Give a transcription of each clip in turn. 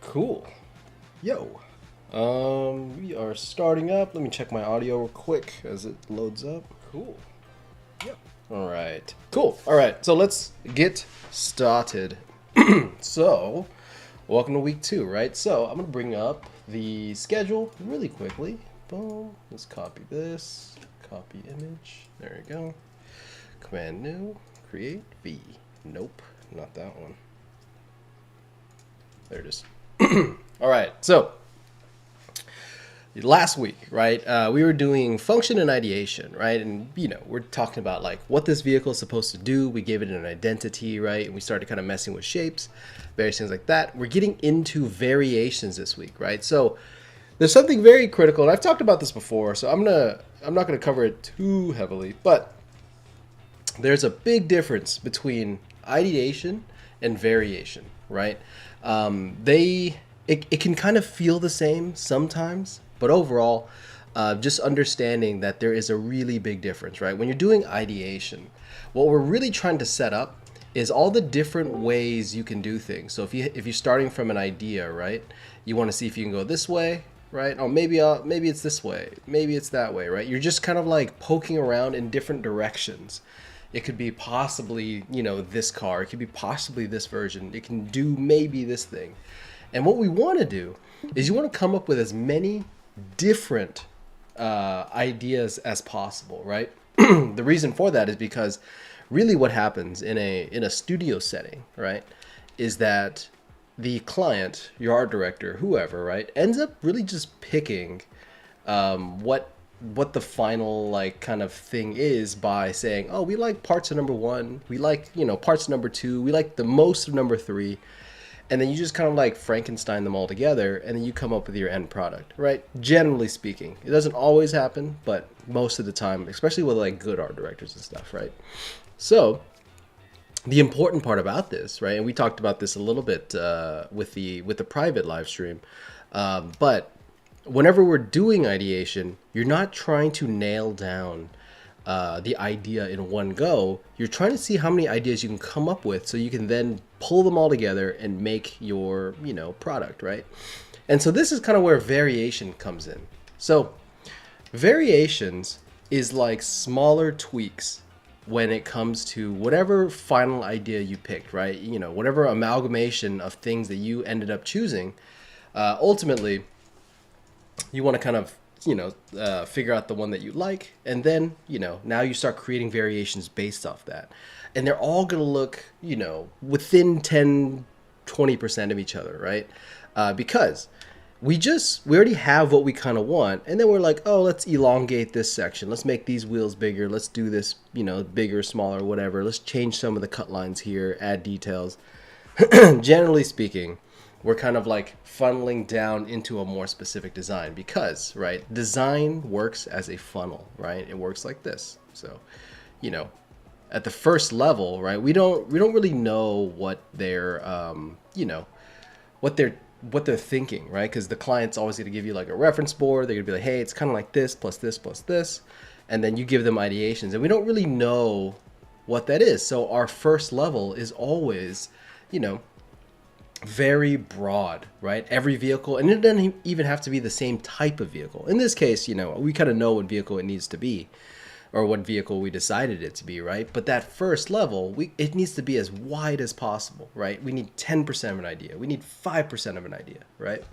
Cool. Yo. We are starting up. Let me check my audio real quick as it loads up. Cool. Yep. All right. Cool. All right. So let's get started. So, welcome to week 2, right? So, I'm going to bring up the schedule really quickly. Boom. Let's copy this. Copy image. There you go. Command new. Create V. Nope. Not that one. There it is. All right. So, last week, right, we were doing function and ideation, right? And, we're talking about like what this vehicle is supposed to do. We gave it an identity, right? And we started kind of messing with shapes, various things like that. We're getting into variations this week, right? So there's something very critical, and I've talked about this before, so I'm not gonna cover it too heavily, but there's a big difference between ideation and variation, right? It can kind of feel the same sometimes, but overall, just understanding that there is a really big difference, right? When you're doing ideation, what we're really trying to set up is all the different ways you can do things. So if you're starting from an idea, right, you want to see if you can go this way, right? Oh, maybe it's this way, maybe it's that way, right? You're just kind of like poking around in different directions. It could be possibly, this car. It could be possibly this version. It can do maybe this thing. And what we want to do is you want to come up with as many different ideas as possible, right? The reason for that is because really what happens in a studio setting, right, is that the client, your art director, whoever, right, ends up really just picking what the final like kind of thing is by saying, oh, we like parts of number 1, we like parts of number 2, we like the most of number 3. And then you just kind of like Frankenstein them all together, and then you come up with your end product, right? Generally speaking, it doesn't always happen, but most of the time, especially with like good art directors and stuff, right? So the important part about this, right? And we talked about this a little bit with the private live stream, but whenever we're doing ideation, you're not trying to nail down the idea in one go. You're trying to see how many ideas you can come up with so you can then pull them all together and make your product, right? And so this is kind of where variation comes in. So variations is like smaller tweaks when it comes to whatever final idea you picked, right? Whatever amalgamation of things that you ended up choosing. Ultimately, you want to kind of figure out the one that you like, and then now you start creating variations based off that, and they're all going to look within 10-20% of each other, right? Because we already have what we kind of want, and then we're like, oh, let's elongate this section, let's make these wheels bigger, let's do this bigger, smaller, whatever, let's change some of the cut lines here, add details. Generally speaking, we're kind of like funneling down into a more specific design because, right, design works as a funnel, right? It works like this. So, at the first level, right, we don't really know what they're, what they're thinking, right? Because the client's always going to give you like a reference board. They're going to be like, hey, it's kind of like this plus this plus this, and then you give them ideations, and we don't really know what that is. So our first level is always, very broad, right? Every vehicle, and it doesn't even have to be the same type of vehicle. In this case, we kind of know what vehicle it needs to be, or what vehicle we decided it to be, right? But that first level, it needs to be as wide as possible, right? We need 10% of an idea. We need 5% of an idea, right?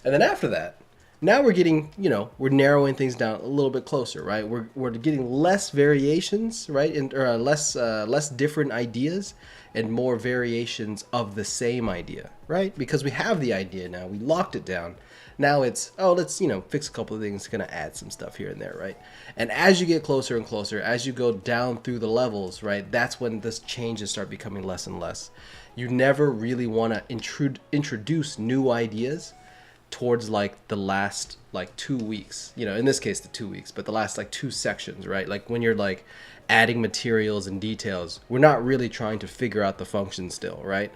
And then after that, now we're getting, we're narrowing things down a little bit closer, right? We're getting less variations, right? Or less different ideas and more variations of the same idea, right? Because we have the idea now, we locked it down. Now it's, oh, let's, fix a couple of things, kind of add some stuff here and there, right? And as you get closer and closer, as you go down through the levels, right, that's when this changes start becoming less and less. You never really want to introduce new ideas towards like the last like 2 weeks, in this case the 2 weeks, but the last like 2 sections, right? Like when you're like adding materials and details, we're not really trying to figure out the function still, right?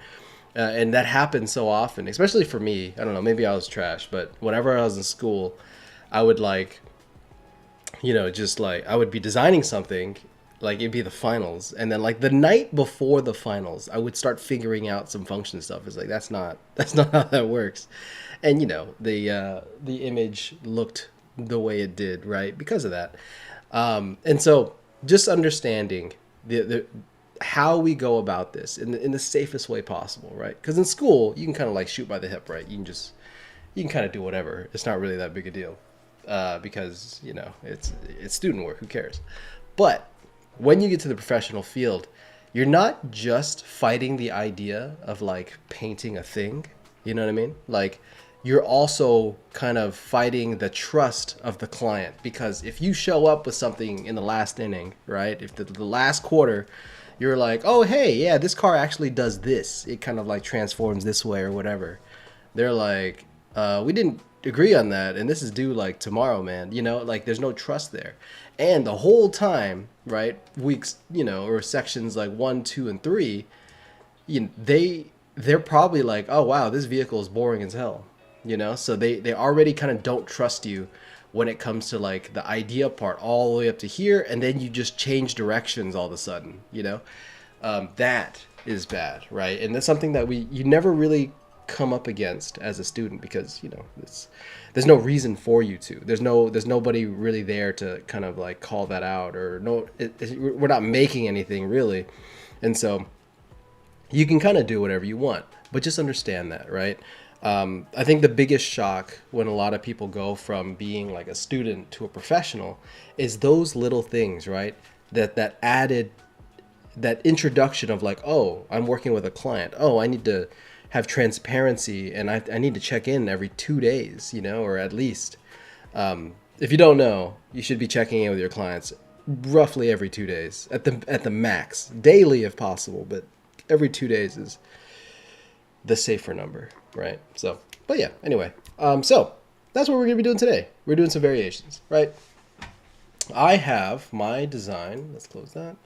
And that happens so often, especially for me. I don't know, maybe I was trash, but whenever I was in school, I would like, just like I would be designing something, Like it'd be the finals, and then like the night before the finals, I would start figuring out some function stuff. It's like that's not how that works, and the image looked the way it did, right, because of that. And so just understanding the how we go about this in the safest way possible, right? Because in school you can kind of like shoot by the hip, right? You can kind of do whatever. It's not really that big a deal, because it's student work. Who cares? But when you get to the professional field, you're not just fighting the idea of like painting a thing. You know what I mean? Like you're also kind of fighting the trust of the client, because if you show up with something in the last inning, right? If the last quarter, you're like, oh, hey, yeah, this car actually does this. It kind of like transforms this way or whatever. They're like, we didn't agree on that, and this is due like tomorrow, man. Like there's no trust there. And the whole time, right, weeks, or sections like 1, 2, and 3, they're probably like, oh wow, this vehicle is boring as hell. So they already kind of don't trust you when it comes to like the idea part all the way up to here, and then you just change directions all of a sudden. That is bad, right? And that's something that you never really come up against as a student, because there's no reason for you to. There's nobody really there to kind of like call that out, or we're not making anything really, and so you can kind of do whatever you want, but just understand that, right? I think the biggest shock when a lot of people go from being like a student to a professional is those little things, right? That added, that introduction of like, oh, I'm working with a client. Oh, I need to have transparency, and I need to check in every 2 days, or at least. If you don't know, you should be checking in with your clients roughly every 2 days at the max, daily if possible, but every 2 days is the safer number, right? So, but yeah, anyway, so that's what we're gonna be doing today. We're doing some variations, right? I have my design. Let's close that.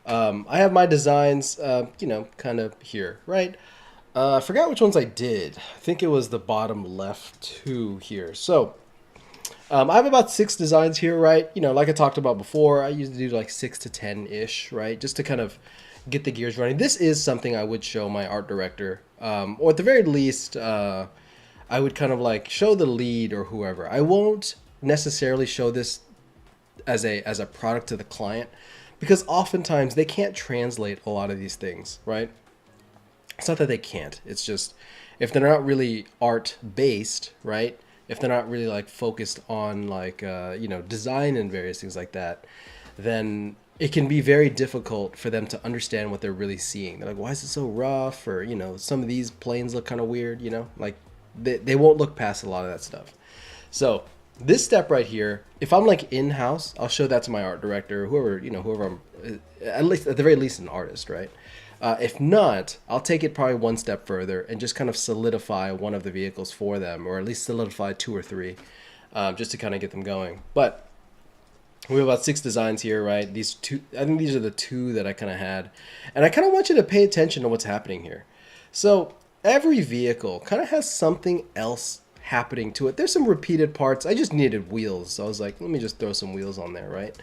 I have my designs, kind of here, right? I forgot which ones I did. I think it was the bottom left 2 here. So I have about 6 designs here, right? Like I talked about before, I usually do like 6 to 10-ish, right? Just to kind of get the gears running. This is something I would show my art director, or at the very least, I would kind of like show the lead or whoever. I won't necessarily show this as a product to the client, because oftentimes they can't translate a lot of these things, right? It's not that they can't. It's just if they're not really art based, right? If they're not really like focused on like design and various things like that, then it can be very difficult for them to understand what they're really seeing. They're like, why is it so rough? Or some of these planes look kind of weird. Like they won't look past a lot of that stuff. So this step right here, if I'm like in-house, I'll show that to my art director, whoever I'm, at the very least an artist, right? If not, I'll take it probably one step further and just kind of solidify one of the vehicles for them, or at least solidify 2 or 3, just to kind of get them going. But we have about 6 designs here, right? These 2, I think these are the 2 that I kind of had. And I kind of want you to pay attention to what's happening here. So every vehicle kind of has something else happening to it. There's some repeated parts. I just needed wheels. So I was like, let me just throw some wheels on there, right?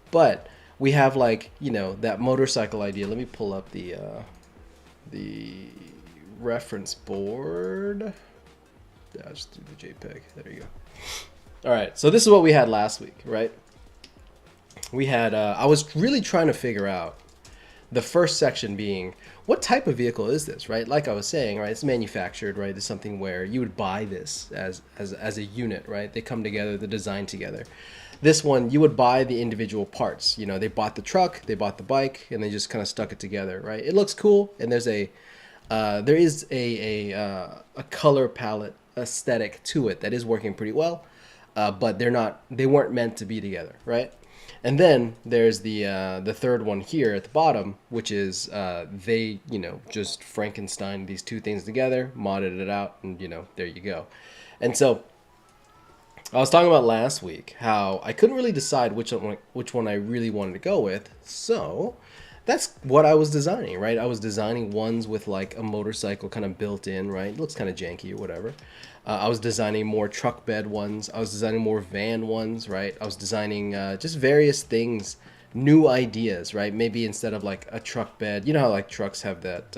But we have like, that motorcycle idea. Let me pull up the reference board. Yeah, I'll just do the JPEG. There you go. All right. So this is what we had last week, right? We had, I was really trying to figure out the first section being, what type of vehicle is this, right? Like I was saying, right, it's manufactured, right? It's something where you would buy this as a unit, right? They come together, they're designed together. This one, you would buy the individual parts. They bought the truck, they bought the bike, and they just kind of stuck it together, right? It looks cool, and there is a color palette aesthetic to it that is working pretty well, but they weren't meant to be together, right? And then there's the third one here at the bottom, which is they just Frankenstein these 2 things together, modded it out, and there you go. And so I was talking about last week how I couldn't really decide which one I really wanted to go with. So that's what I was designing, right? I was designing ones with like a motorcycle kind of built in, right? It looks kind of janky or whatever. I was designing more truck bed ones. I was designing more van ones, right? I was designing just various things new ideas, right? Maybe instead of like a truck bed, you know how like trucks have that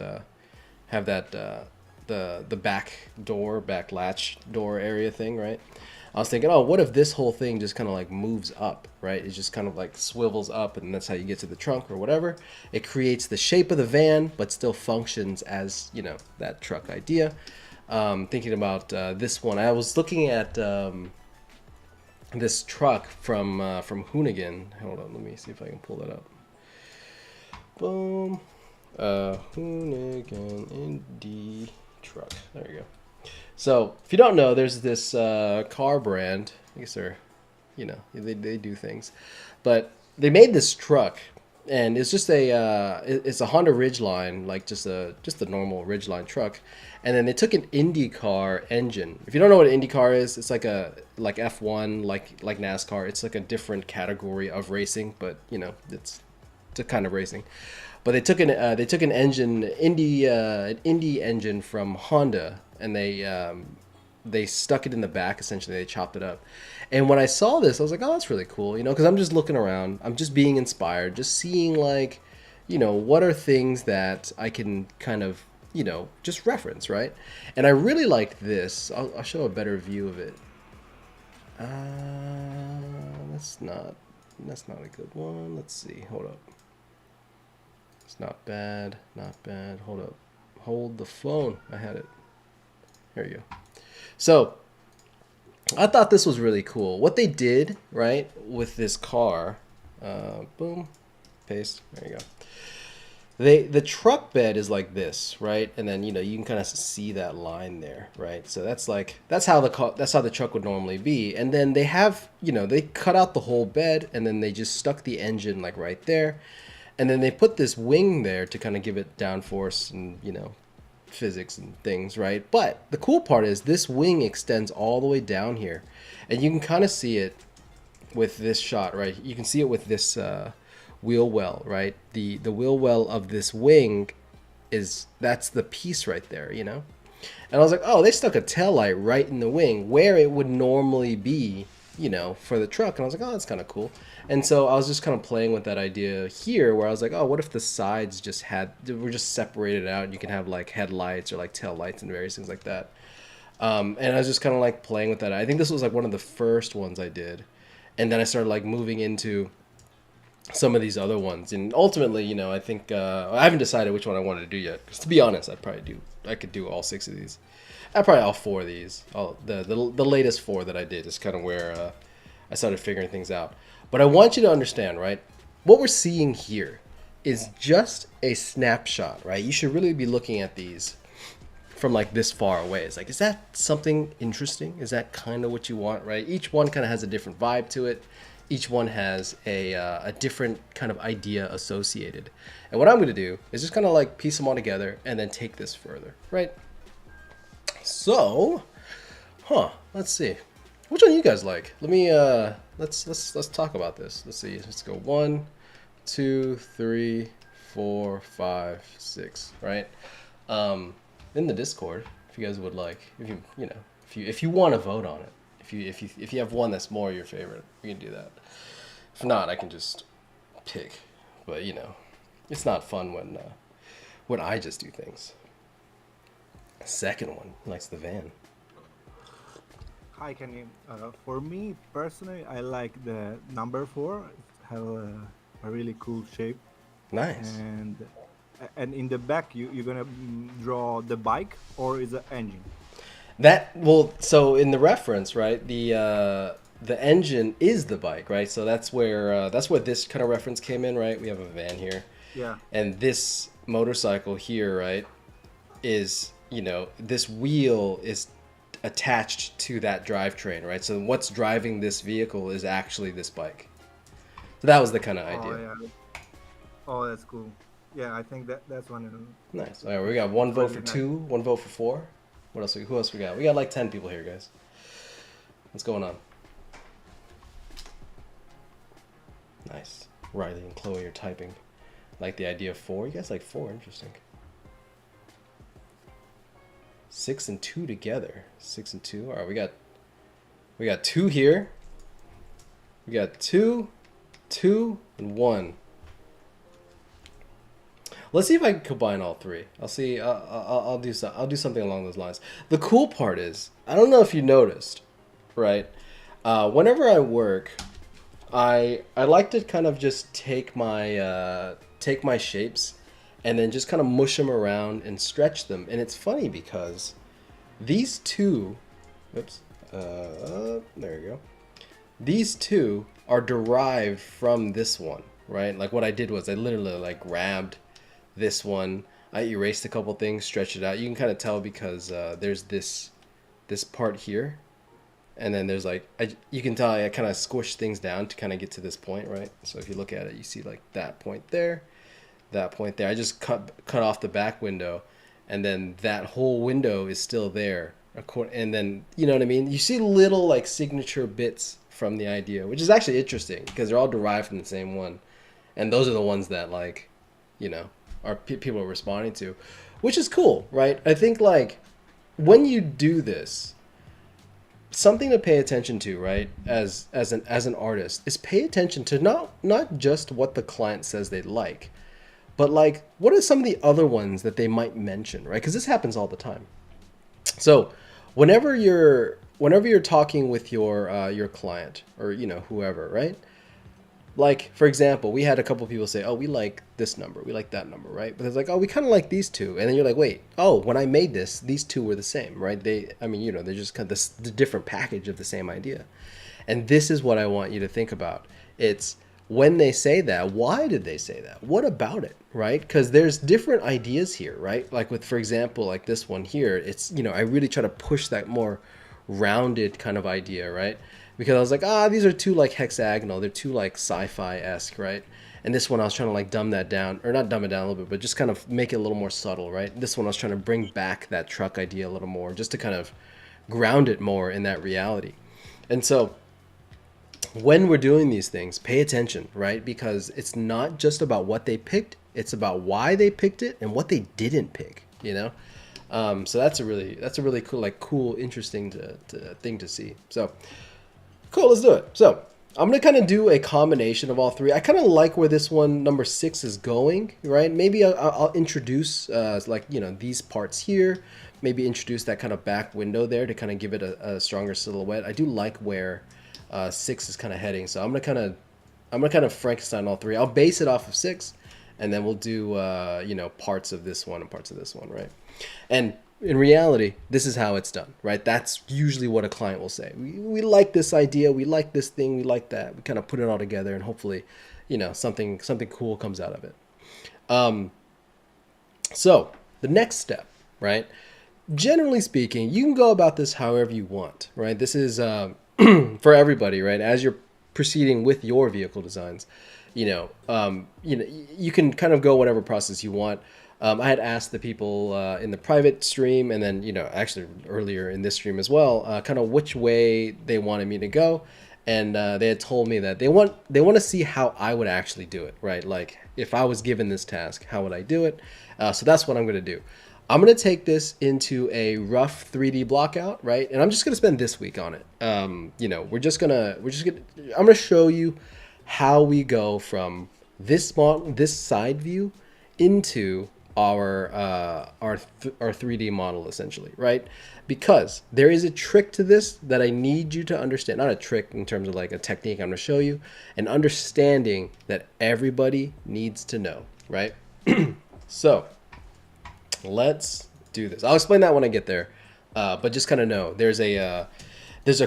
the back latch door area thing, right? I was thinking, oh, what if this whole thing just kind of like moves up, right? It just kind of like swivels up, and that's how you get to the trunk or whatever. It creates the shape of the van, but still functions as, you know, that truck idea. Thinking about this one, I was looking at this truck from Hoonigan. Hold on, let me see if I can pull that up. Boom. Hoonigan Indy truck. There you go. So, if you don't know, there's this car brand. I guess they're, you know, they do things. But they made this truck, and it's just it's a Honda Ridgeline, like just a normal Ridgeline truck. And then they took an IndyCar engine. If you don't know what an IndyCar is, it's like F1, like NASCAR. It's like a different category of racing, but you know, it's a kind of racing. But they took an engine, an Indy engine from Honda, and they stuck it in the back. Essentially, they chopped it up. And when I saw this, I was like, oh, that's really cool, you know, because I'm just looking around, I'm just being inspired, just seeing like, you know, what are things that I can kind of, you know, just reference, right? And I really liked this. I'll show a better view of it. That's not a good one. Let's see. Hold up. It's not bad. Not bad. Hold up. Hold the phone. I had it. There you go. So I thought this was really cool. What they did, right, with this car, boom, paste. There you go. The truck bed is like this, right? And then, you know, you can kind of see that line there, right? So that's how the truck would normally be. And then they have, you know, they cut out the whole bed, and then they just stuck the engine like right there. And then they put this wing there to kind of give it downforce and, you know, physics and things, right? But the cool part is this wing extends all the way down here. And you can kind of see it with this shot, right? You can see it with this wheel well, right? The wheel well of this wing that's the piece right there, you know? And I was like, oh, they stuck a taillight right in the wing where it would normally be, you know, for the truck. And I was like, oh, that's kind of cool. And so I was just kind of playing with that idea here, where I was like, oh, what if the sides were just separated out, and you can have like headlights or like tail lights and various things like that. And I was just kind of like playing with that. I think this was like one of the first ones I did. And then I started like moving into some of these other ones. And ultimately, you know, I think I haven't decided which one I wanted to do yet. Because to be honest, I could do all 6 of these. Probably all 4 of these. The latest 4 that I did is kind of where I started figuring things out. But I want you to understand, right? What we're seeing here is just a snapshot, right? You should really be looking at these from like this far away. It's like, is that something interesting? Is that kind of what you want, right? Each one kind of has a different vibe to it. Each one has a different kind of idea associated. And what I'm going to do is just kind of like piece them all together and then take this further, right? So, let's see. Which one do you guys like? Let me let's talk about this. Let's see. Let's go 1, 2, 3, 4, 5, 6. Right? In the Discord, if you guys would like, if you want to vote on it, if you have one that's more your favorite, we can do that. If not, I can just pick. But you know, it's not fun when I just do things. Second one likes the van. Hi, Kenny. For me personally, I like the number 4. It have a really cool shape, Nice. and in the back you're gonna draw the bike or is it engine? So in the reference, right, the engine is the bike, right? So that's where this kind of reference came in, right? We have a van here, Yeah. and this motorcycle here, right, is, you know, this wheel is attached to that drivetrain, right? So what's driving this vehicle is actually this bike. So that was the kind of Oh idea. yeah. Oh, that's cool. Yeah, I think that's one. Nice. All right, we got one It's vote really for nice. 2, one vote for 4. Who else we got? We got like 10 people here, guys. What's going on? Nice. Riley and Chloe are typing. Like the idea of 4. You guys like 4? Interesting. 6 and 2 together. 6 and 2. All right, we got 2 here. We got 2. 2, and 1. Let's see if I can combine all three. I'll see. I'll do so. I'll do something along those lines. The cool part is, I don't know if you noticed, right? Whenever I work, I like to kind of just take my shapes, and then just kind of mush them around and stretch them. And it's funny because these two, oops, there you go. These two are derived from this one, right? Like what I did was I literally like grabbed this one. I erased a couple things, stretched it out. You can kind of tell because there's this part here, and then there's like you can tell I kind of squished things down to kind of get to this point, right? So if you look at it, you see like that point there, that point there. I just cut off the back window, and then that whole window is still there. And then you know what I mean. You see little like signature bits from the idea, which is actually interesting because they're all derived from the same one, and those are the ones that like, you know, people are responding to, which is cool, right? I think like when you do this, something to pay attention to, right? As an artist, is pay attention to not just what the client says they like, but like what are some of the other ones that they might mention, right? Because this happens all the time. So whenever you're talking with your client or you know whoever, right? Like for example, we had a couple people say, "Oh, we like this number, we like that number," right? But it's like, "Oh, we kind of like these two," and then you're like, "Wait, oh, when I made this, these two were the same, right?" I mean, you know, they're just kind of the different package of the same idea. And this is what I want you to think about. It's when they say that, why did they say that? What about it, right? Because there's different ideas here, right? Like with, for example, like this one here, it's, you know, I really try to push that more rounded kind of idea, right? Because I was like, these are too like hexagonal. They're too like sci-fi-esque, right? And this one I was trying to like dumb that down, or not dumb it down a little bit, but just kind of make it a little more subtle, right? This one I was trying to bring back that truck idea a little more, just to kind of ground it more in that reality. And so when we're doing these things, pay attention, right? Because it's not just about what they picked, it's about why they picked it and what they didn't pick, you know? So that's a really cool, interesting thing to see. So cool, let's do it. So I'm gonna kind of do a combination of all three. I kind of like where this one, number 6, is going, right? Maybe I'll introduce like, you know, these parts here. Maybe introduce that kind of back window there to kind of give it a stronger silhouette. I do like where 6 is kind of heading, so I'm gonna kind of Frankenstein all three. I'll base it off of 6, and then we'll do you know, parts of this one and parts of this one, right? And in reality, this is how it's done, right? That's usually what a client will say. We like this idea, we like this thing, we like that. We kind of put it all together, and hopefully, you know, something cool comes out of it. So the next step, right? Generally speaking, you can go about this however you want, right? This is for everybody, right? As you're proceeding with your vehicle designs, you know, you can kind of go whatever process you want. I had asked the people in the private stream, and then, you know, actually earlier in this stream as well, kind of which way they wanted me to go, and they had told me that they want to see how I would actually do it, right? Like if I was given this task, how would I do it? So that's what I'm going to do. I'm going to take this into a rough 3D block out, right? And I'm just going to spend this week on it. You know, I'm going to show you how we go from this side view into our 3D model, essentially, right? Because there is a trick to this that I need you to understand. Not a trick in terms of like a technique I'm going to show you, an understanding that everybody needs to know, right? So let's do this. I'll explain that when I get there, but just kind of know there's a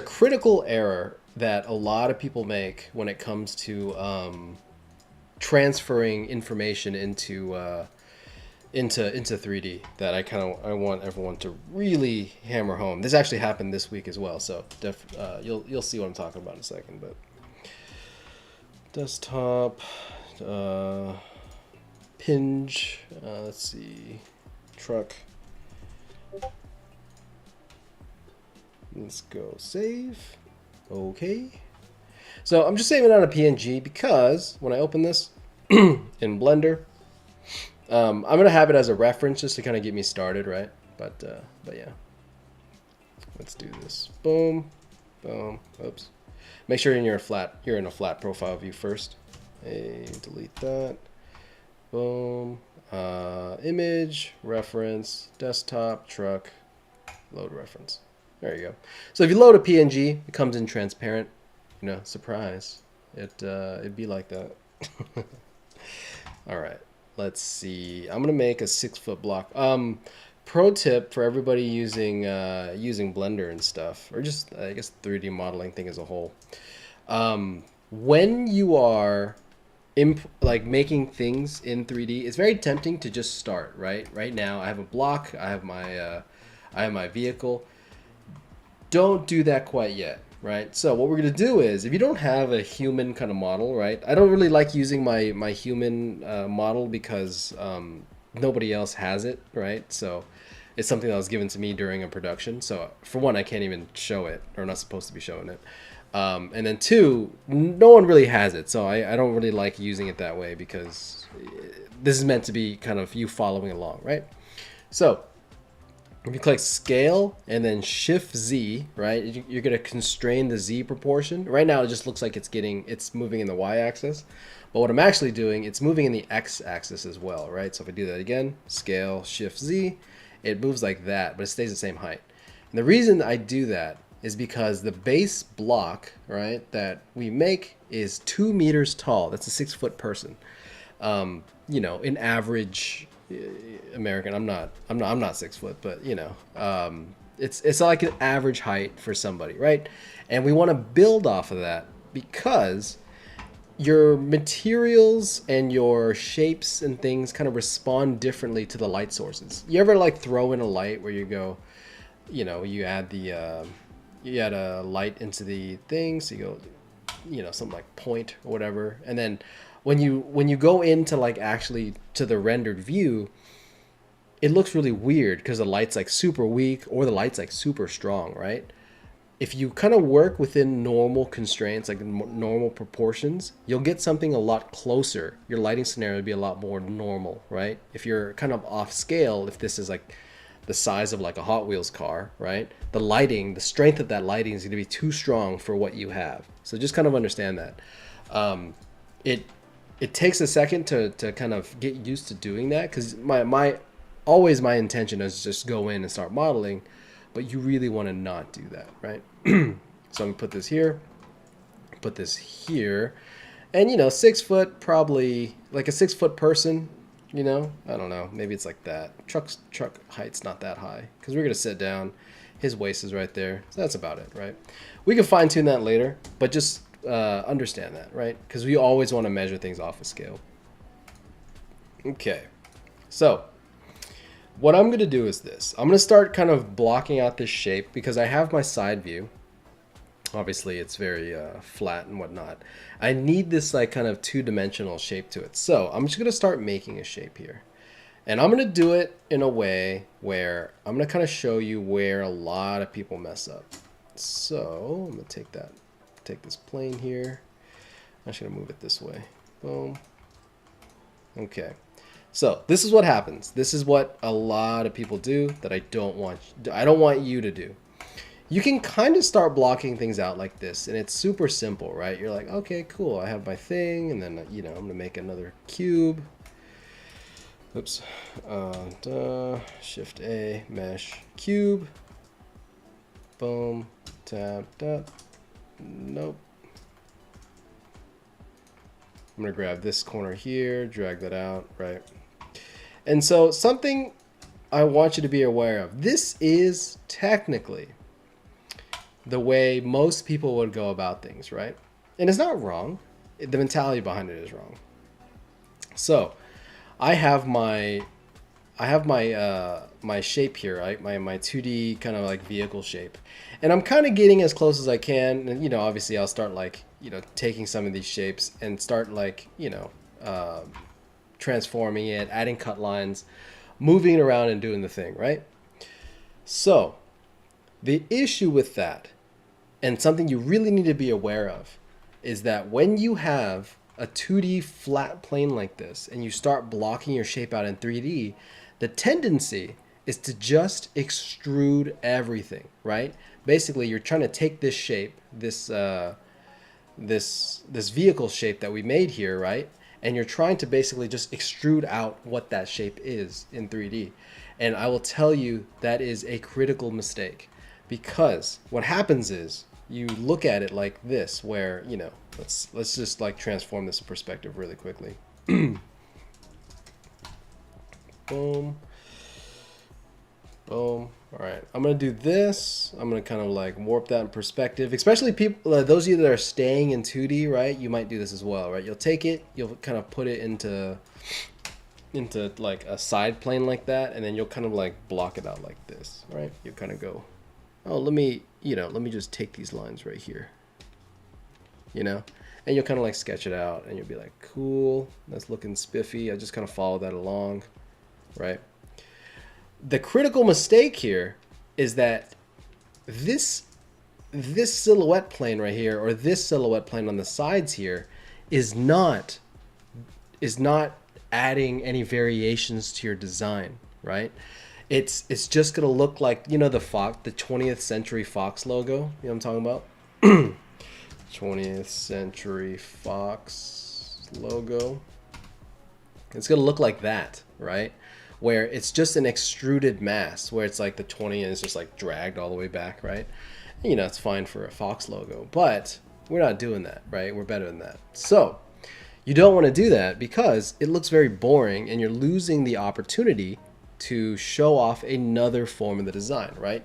critical error that a lot of people make when it comes to transferring information into 3D that I want everyone to really hammer home. This actually happened this week as well, so you'll see what I'm talking about in a second. But desktop, pinch, let's see, truck. Let's go save. Okay. So I'm just saving on a PNG because when I open this in Blender, I'm gonna have it as a reference just to kind of get me started, right? But yeah, let's do this. Boom, boom. Oops. Make sure you're in a flat profile view first. Hey, delete that. Boom. Image, reference, desktop, truck, load reference. There you go. So if you load a PNG, it comes in transparent. You know, surprise. It'd be like that. All right. Let's see. I'm gonna make a 6-foot block. Pro tip for everybody using using Blender and stuff, or just I guess 3D modeling thing as a whole. When you are like making things in 3D, it's very tempting to just start. Right now, I have a block. I have my vehicle. Don't do that quite yet, right? So what we're gonna do is, if you don't have a human kind of model, right? I don't really like using my human model because nobody else has it, right? So it's something that was given to me during a production. So for one, I can't even show it, or not supposed to be showing it. And then two, no one really has it, so I don't really like using it that way because this is meant to be kind of you following along, right? So if you click scale and then shift Z, right, you're going to constrain the Z proportion. Right now it just looks like it's moving in the Y axis. But what I'm actually doing, it's moving in the X axis as well, right? So if I do that again, scale, shift Z, it moves like that, but it stays the same height. And the reason I do that is because the base block, right, that we make is 2 meters tall. That's a 6-foot person. You know, in average American. I'm not 6 foot, but you know, it's like an average height for somebody, right? And we want to build off of that because your materials and your shapes and things kind of respond differently to the light sources. You ever like throw in a light where you go, you know, you add a light into the thing, so you go, you know, something like point or whatever, and then when you go into like actually to the rendered view, it looks really weird because the light's like super weak or the light's like super strong, right? If you kind of work within normal constraints, like normal proportions, you'll get something a lot closer. Your lighting scenario would be a lot more normal, right? If you're kind of off scale, if this is like the size of like a Hot Wheels car, right? The lighting, the strength of that lighting is going to be too strong for what you have. So just kind of understand that. It takes a second to kind of get used to doing that because always my intention is just go in and start modeling, but you really want to not do that, right? So I'm gonna put this here, put this here, and you know, 6 foot, probably like a 6-foot person, you know, I don't know, maybe it's like that. Truck height's not that high because we're gonna sit down. His waist is right there, so that's about it, right? We can fine tune that later, but just understand that, right? Because we always want to measure things off a scale. Okay, so what I'm going to do is this. I'm going to start kind of blocking out this shape because I have my side view. Obviously, it's very flat and whatnot. I need this like kind of 2-dimensional shape to it. So I'm just going to start making a shape here. And I'm going to do it in a way where I'm going to kind of show you where a lot of people mess up. So I'm going to take this plane here. I'm just going to move it this way. Boom. Okay. So this is what happens. This is what a lot of people do that I don't want you to do. You can kind of start blocking things out like this, and it's super simple, right? You're like, okay, cool. I have my thing, and then, you know, I'm going to make another cube. Oops. Shift A, mesh, cube. Boom. Tab, tab. Nope. I'm going to grab this corner here, drag that out, right? And so something I want you to be aware of. This is technically the way most people would go about things, right? And it's not wrong. The mentality behind it is wrong. So I have my my shape here, right? My 2D kind of like vehicle shape. And I'm kind of getting as close as I can. And, you know, obviously I'll start like, you know, taking some of these shapes and start like, you know, transforming it, adding cut lines, moving it around and doing the thing, right? So the issue with that, and something you really need to be aware of, is that when you have a 2D flat plane like this and you start blocking your shape out in 3D, the tendency is to just extrude everything, right? Basically, you're trying to take this shape, this this vehicle shape that we made here, right? And you're trying to basically just extrude out what that shape is in 3D. And I will tell you that is a critical mistake, because what happens is you look at it like this, where, you know, let's just like transform this perspective really quickly. Boom. Boom. All right, I'm gonna do this. I'm gonna kind of like warp that in perspective, especially people, those of you that are staying in 2D, right? You might do this as well, right? You'll take it, you'll kind of put it into like a side plane like that, and then you'll kind of like block it out like this, right? You kind of go, oh, let me just take these lines right here, you know, and you'll kind of like sketch it out, and you'll be like, cool, that's looking spiffy. I just kind of follow that along, right? The critical mistake here is that this silhouette plane right here, or this silhouette plane on the sides here, is not adding any variations to your design, right? It's just gonna look like, you know, the 20th Century Fox logo. You know what I'm talking about? 20th Century Fox logo. It's gonna look like that, right? Where it's just an extruded mass, where it's like the 20 and it's just like dragged all the way back, right? You know, it's fine for a Fox logo, but we're not doing that, right? We're better than that. So you don't want to do that, because it looks very boring and you're losing the opportunity to show off another form of the design, right?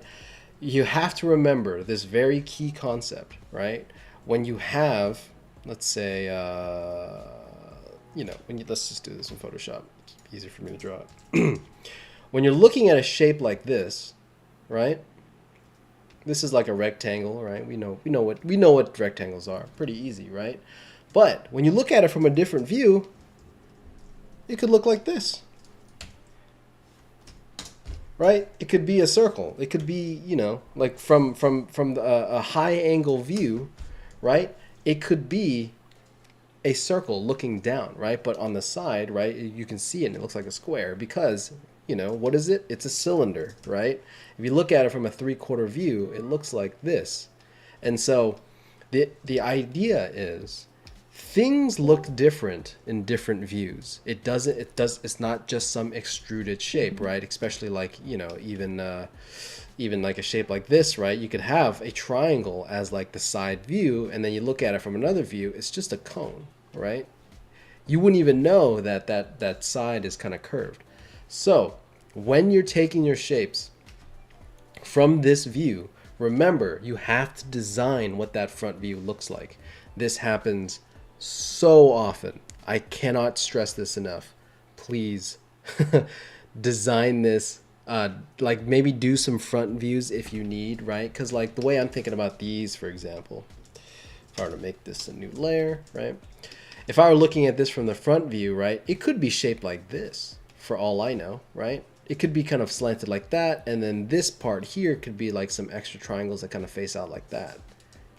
You have to remember this very key concept, right? When you have, let's say, you know, let's just do this in Photoshop. It's easier for me to draw it. When you're looking at a shape like this, right? This is like a rectangle, right? We know what rectangles are. Pretty easy, right? But when you look at it from a different view, it could look like this, right? It could be a circle. It could be, you know, like from a high angle view, right? It could be a circle looking down, right? But on the side, right, you can see it and it looks like a square, because, you know, what is it? It's a cylinder, right? If you look at it from a 3/4 view, it looks like this. And so the idea is things look different in different views. It's not just some extruded shape, right? Especially like, you know, even like a shape like this, right? You could have a triangle as like the side view, and then you look at it from another view, it's just a cone, right? You wouldn't even know that side is kind of curved. So when you're taking your shapes from this view, remember, you have to design what that front view looks like. This happens so often. I cannot stress this enough. Please design this. Like maybe do some front views if you need, right? Because like the way I'm thinking about these, for example, if I were to make this a new layer, right? If I were looking at this from the front view, right, it could be shaped like this for all I know, right? It could be kind of slanted like that, and then this part here could be like some extra triangles that kind of face out like that,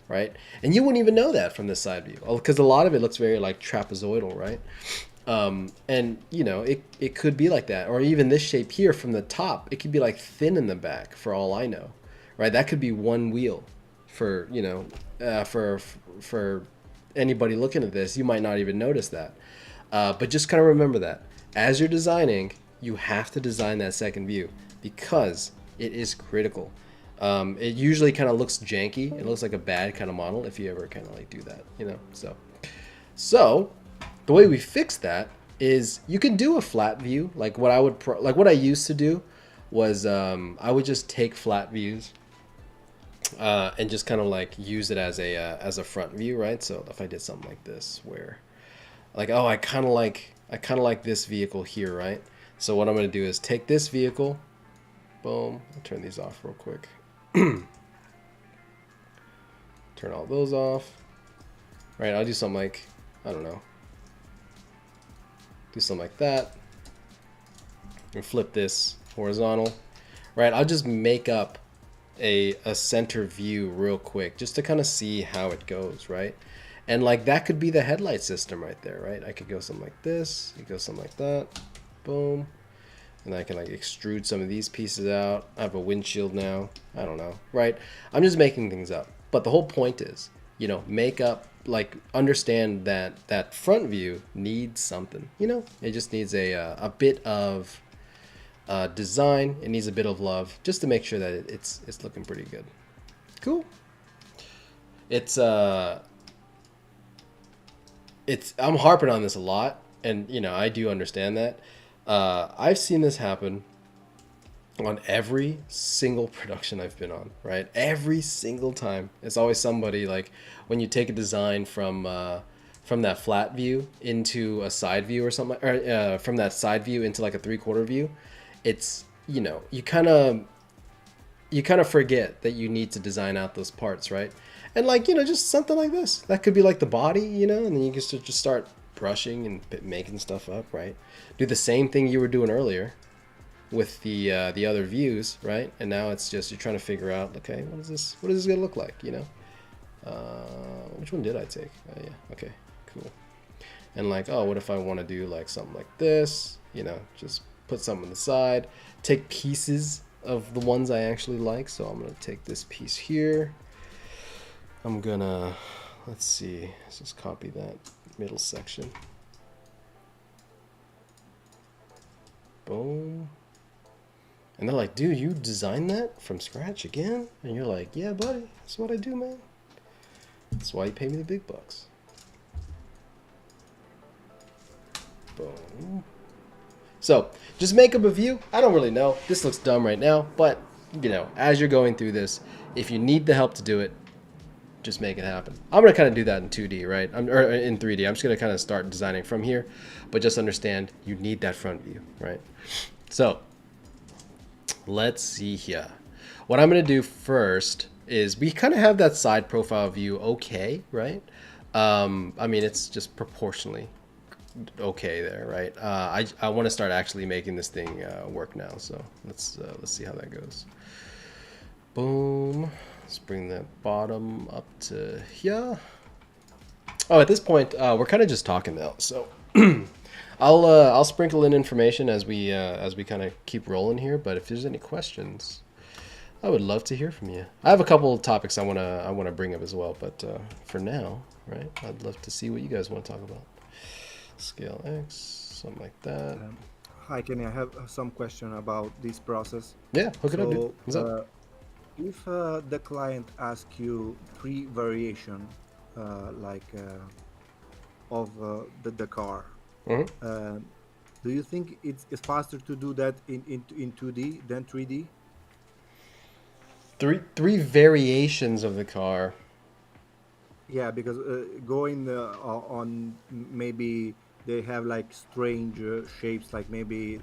right? And you wouldn't even know that from this side view, because a lot of it looks very like trapezoidal, right? And you know, it could be like that, or even this shape here from the top, it could be like thin in the back for all I know, right? That could be one wheel for, you know, for anybody looking at this. You might not even notice that, but just kind of remember that as you're designing, you have to design that second view, because it is critical. It usually kind of looks janky. It looks like a bad kind of model if you ever kind of like do that, you know. So the way we fix that is you can do a flat view. Like what I used to do was I would just take flat views and just kind of like use it as a front view, right? So if I did something like this, where like, oh, I kind of like this vehicle here, right? So what I'm going to do is take this vehicle, boom, I'll turn these off real quick. Turn all those off. Right, I'll do something like, I don't know, do something like that, and flip this horizontal. Right, I'll just make up a center view real quick, just to kind of see how it goes, right? And like that could be the headlight system right there, right? I could go something like this, you go something like that, boom. And I can like extrude some of these pieces out. I have a windshield now. I don't know, right? I'm just making things up. But the whole point is make up, like, understand that that front view needs something. It just needs a bit of design. It needs a bit of love just to make sure that it's looking pretty good. Cool. It's I'm harping on this a lot, and I do understand that. I've seen this happen on every single production I've been on, right? Every single time. It's always somebody, like, when you take a design from that flat view into a side view or something, or from that side view into like a 3/4 view, it's, you kind of forget that you need to design out those parts, right? And, like, just something like this. That could be like the body, and then you can just start brushing and making stuff up, right? Do the same thing you were doing earlier with the other views, right? And now it's just you're trying to figure out, okay, what is this gonna look like, which one did I take? Oh yeah, okay, cool. And, like, oh, what if I want to do like something like this? Just put something on the side, take pieces of the ones I actually like. So I'm gonna take this piece here. I'm gonna, let's see, let's just copy that middle section. Boom. And they're like, dude, you designed that from scratch again? And you're like, yeah, buddy, that's what I do, man. That's why you pay me the big bucks. Boom. So, just make up a view. I don't really know. This looks dumb right now, but, as you're going through this, if you need the help to do it, just make it happen. I'm going to kind of do that in 2D, right? Or in 3D. I'm just going to kind of start designing from here, but just understand you need that front view, right? So, let's see here. What I'm going to do first is we kind of have that side profile view okay, right? I mean, it's just proportionally okay there, right? I want to start actually making this thing work now, so let's see how that goes. Boom. Let's bring that bottom up to here. Oh, at this point, we're kind of just talking now, so I'll sprinkle in information as we kind of keep rolling here. But if there's any questions, I would love to hear from you. I have a couple of topics I wanna bring up as well, but for now, right? I'd love to see what you guys want to talk about. Scale X, something like that. Hi, Kenny. I have some question about this process. Yeah, hook it up, dude. What's up? If the client asks you 3 variation, of the car, Mm-hmm. do you think it's faster to do that in 2D than 3D? Three variations of the car. Yeah, because going on maybe they have like strange shapes, like maybe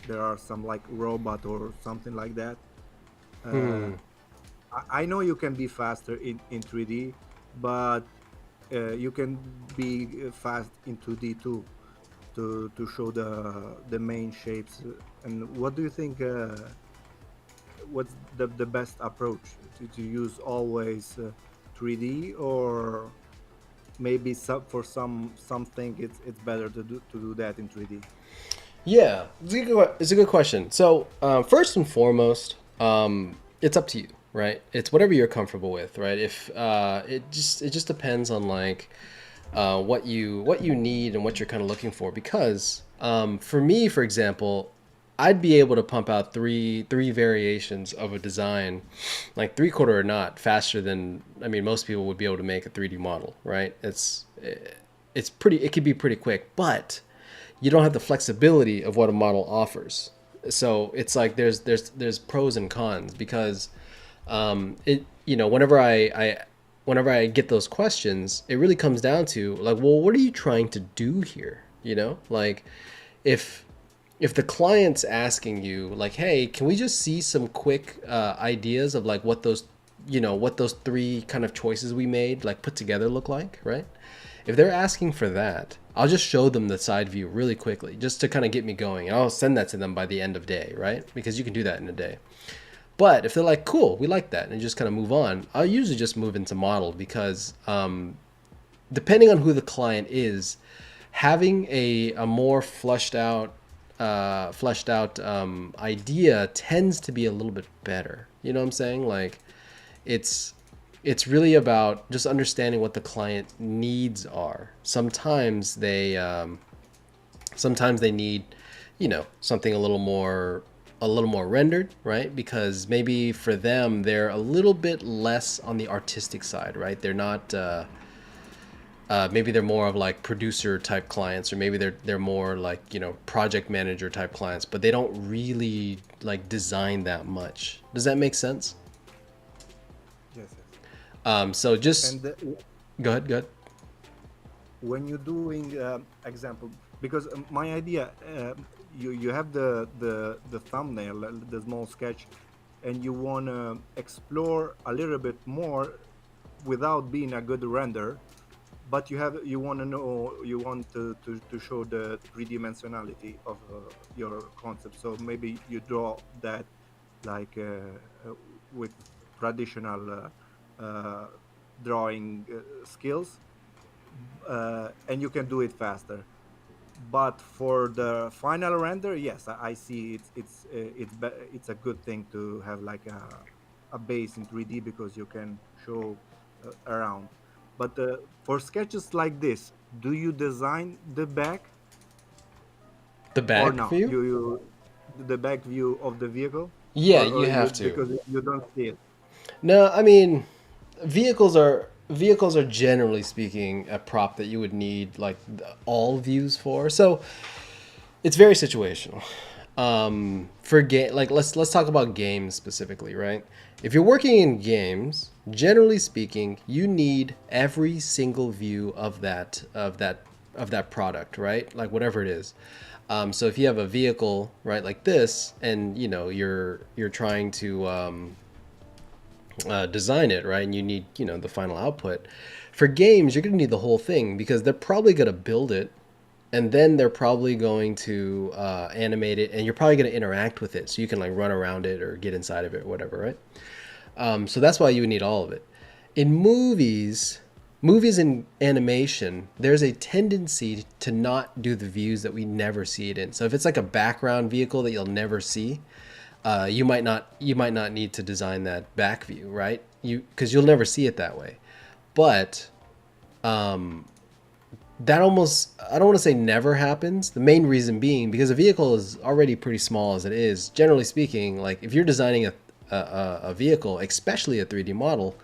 there are some like robot or something like that. Uh, Hmm. I know you can be faster in 3D, but you can be fast in 2D too to show the main shapes. And what do you think? What's the best approach to use always 3D, or maybe for something it's better to do that in 3D? Yeah, it's a good question. So, first and foremost, it's up to you, right? It's whatever you're comfortable with, right? If it just depends on, like, what you need and what you're kind of looking for. Because for me, for example, I'd be able to pump out three variations of a design, like 3/4 or not, faster than, I mean, most people would be able to make a 3D model, right? It could be pretty quick, but you don't have the flexibility of what a model offers. So it's like there's pros and cons, because whenever I get those questions, it really comes down to, like, well, what are you trying to do here? Like, if the client's asking you, like, hey, can we just see some quick ideas of, like, what those three kind of choices we made, like, put together look like, right? If they're asking for that, I'll just show them the side view really quickly, just to kind of get me going. And I'll send that to them by the end of day, right? Because you can do that in a day. But if they're like, cool, we like that, and just kind of move on, I'll usually just move into model, because depending on who the client is, having a more fleshed out idea tends to be a little bit better. You know what I'm saying? Like, it's it's really about just understanding what the client needs are. Sometimes they need, something a little more rendered, right? Because maybe for them they're a little bit less on the artistic side, right? They're not. Maybe they're more of like producer type clients, or maybe they're more like project manager type clients, but they don't really like design that much. Does that make sense? Yes, yes. So just And go ahead. Go ahead. when you're doing example, because my idea, you have the thumbnail, the small sketch, and you want to explore a little bit more without being a good render, but you want to know, you want to show the three-dimensionality of your concept. So maybe you draw that like with traditional drawing skills, and you can do it faster. But for the final render, yes, I see it's a good thing to have like a base in 3D, because you can show around. But for sketches like this, do you design the back The or back not? view. You the back view of the vehicle, Yeah, or you you, have to. because you don't see it. No, I mean, vehicles are generally speaking a prop that you would need like all views for. So it's very situational. For game, like let's talk about games specifically, right? If you're working in games, generally speaking, you need every single view of that product, right? Like whatever it is. So if you have a vehicle, right, like this, and you're trying to design it, right, and you need the final output. For games, you're gonna need the whole thing because they're probably gonna build it, and then they're probably going to animate it, and you're probably going to interact with it so you can like run around it or get inside of it or whatever, right? So that's why you would need all of it. In movies and animation, there's a tendency to not do the views that we never see it in. So if it's like a background vehicle that you'll never see, you might not need to design that back view, right? Because you'll never see it that way. But that almost, I don't want to say never happens. The main reason being because a vehicle is already pretty small as it is. Generally speaking, like if you're designing a vehicle, especially a 3D model,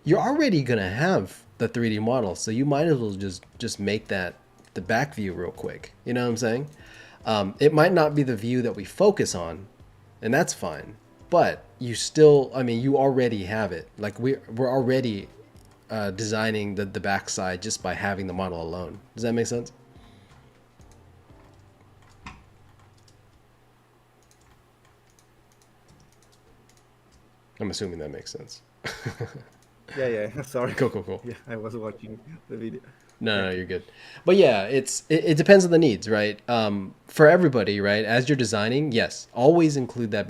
you're already gonna have the 3D model, so you might as well just make that the back view real quick. You know what I'm saying? It might not be the view that we focus on, and that's fine. But you still, I mean, you already have it. Like we're already designing the backside just by having the model alone. Does that make sense? I'm assuming that makes sense. Yeah, yeah. Sorry. Cool, cool, cool. Yeah, I was watching the video. No, Thank no, you. you're good. But yeah, it depends on the needs, right? For everybody, right? As you're designing, yes, always include that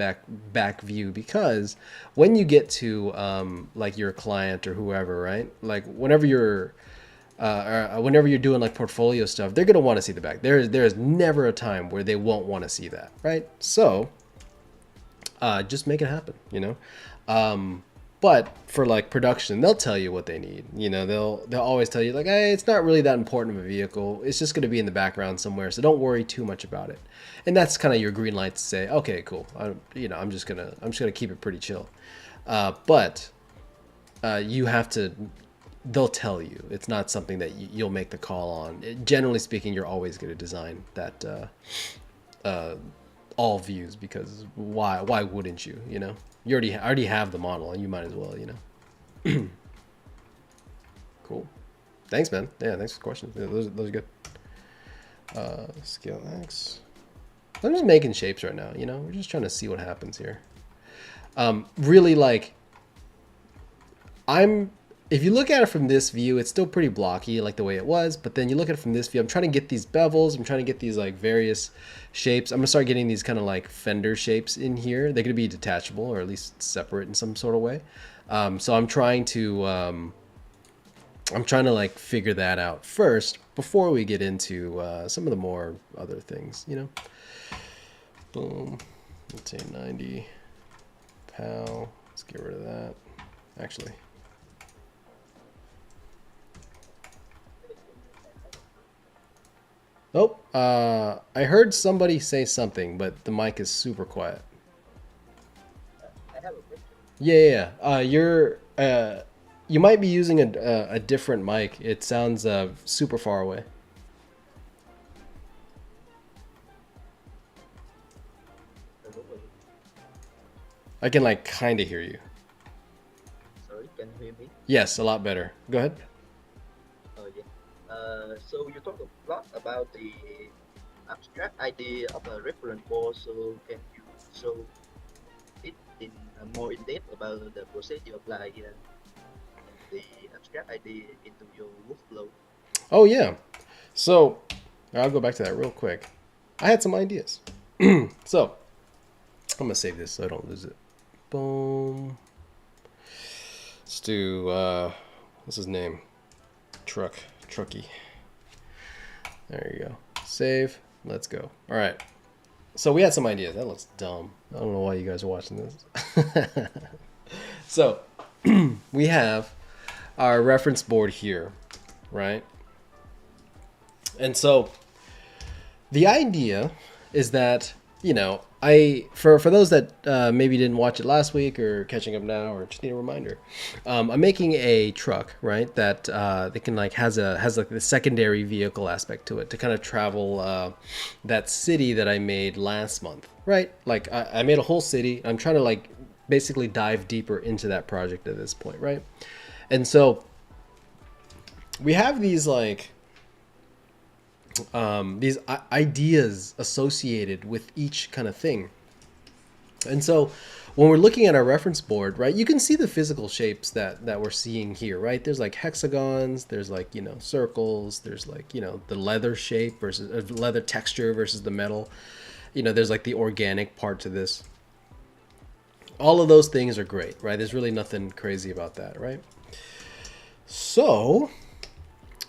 back view because when you get to like your client or whoever, right? Like whenever you're doing like portfolio stuff, they're gonna want to see the back. There is never a time where they won't want to see that, right? So just make it happen, you know. But for like production, they'll tell you what they need. You know, they'll always tell you like, hey, it's not really that important of a vehicle. It's just going to be in the background somewhere, so don't worry too much about it. And that's kind of your green light to say, okay, cool. I'm just gonna keep it pretty chill. But you have to. They'll tell you. It's not something that you'll make the call on. Generally speaking, you're always going to design that all views because why wouldn't you? You know, you already have the model and you might as well. You know. Cool. Thanks, man. Yeah, thanks for the questions. Yeah, those are good. Scale X. I'm just making shapes right now. You know, we're just trying to see what happens here. Really, like, if you look at it from this view, it's still pretty blocky, like the way it was. But then you look at it from this view, I'm trying to get these bevels. I'm trying to get these like various shapes. I'm gonna start getting these kind of like fender shapes in here. They're gonna be detachable or at least separate in some sort of way. So I'm trying to like figure that out first before we get into some of the more other things. You know. Boom. Let's say 90. Pow. Let's get rid of that. Actually. Oh, I heard somebody say something, but the mic is super quiet. I have a question. Yeah, yeah, yeah. You might be using a different mic. It sounds super far away. Hello, hello. I can like kind of hear you. Sorry, can you hear me? Yes, a lot better. Go ahead. Oh, yeah. So you talk a lot about the abstract idea of a reference board. So can you show it in more in depth about the process you apply the abstract idea into your workflow? Oh yeah. So I'll go back to that real quick. I had some ideas. So I'm gonna save this so I don't lose it. Boom. Let's do what's his name? Trucky. There you go. Save. Let's go. All right. So we had some ideas. That looks dumb. I don't know why you guys are watching this. So we have our reference board here, right? And so the idea is that, I for those that maybe didn't watch it last week or catching up now or just need a reminder, I'm making a truck, right, that that can like has like the secondary vehicle aspect to it to kind of travel that city that I made last month, right? Like I made a whole city. I'm trying to like basically dive deeper into that project at this point, right? And so we have these like these ideas associated with each kind of thing. And so when we're looking at our reference board, right, you can see the physical shapes that we're seeing here, right? There's like hexagons, there's like, circles, there's like, the leather shape versus leather texture versus the metal. There's like the organic part to this. All of those things are great, right? There's really nothing crazy about that, right? So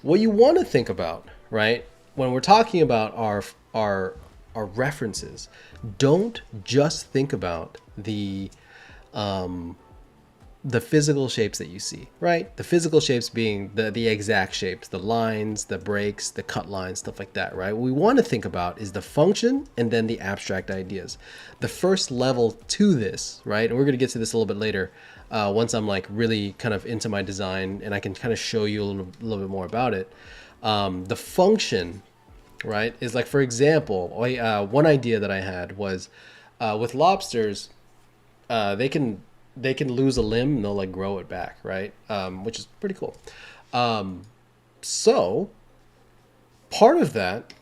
what you want to think about, right, when we're talking about our references, don't just think about the physical shapes that you see, right? The physical shapes being the exact shapes, the lines, the breaks, the cut lines, stuff like that, right? What we want to think about is the function and then the abstract ideas. The first level to this, right? And we're going to get to this a little bit later, once I'm like really kind of into my design and I can kind of show you a little bit more about it. The function, right, is like, for example, one idea that I had was with lobsters, they can lose a limb and they'll like grow it back, right? Which is pretty cool. So part of that,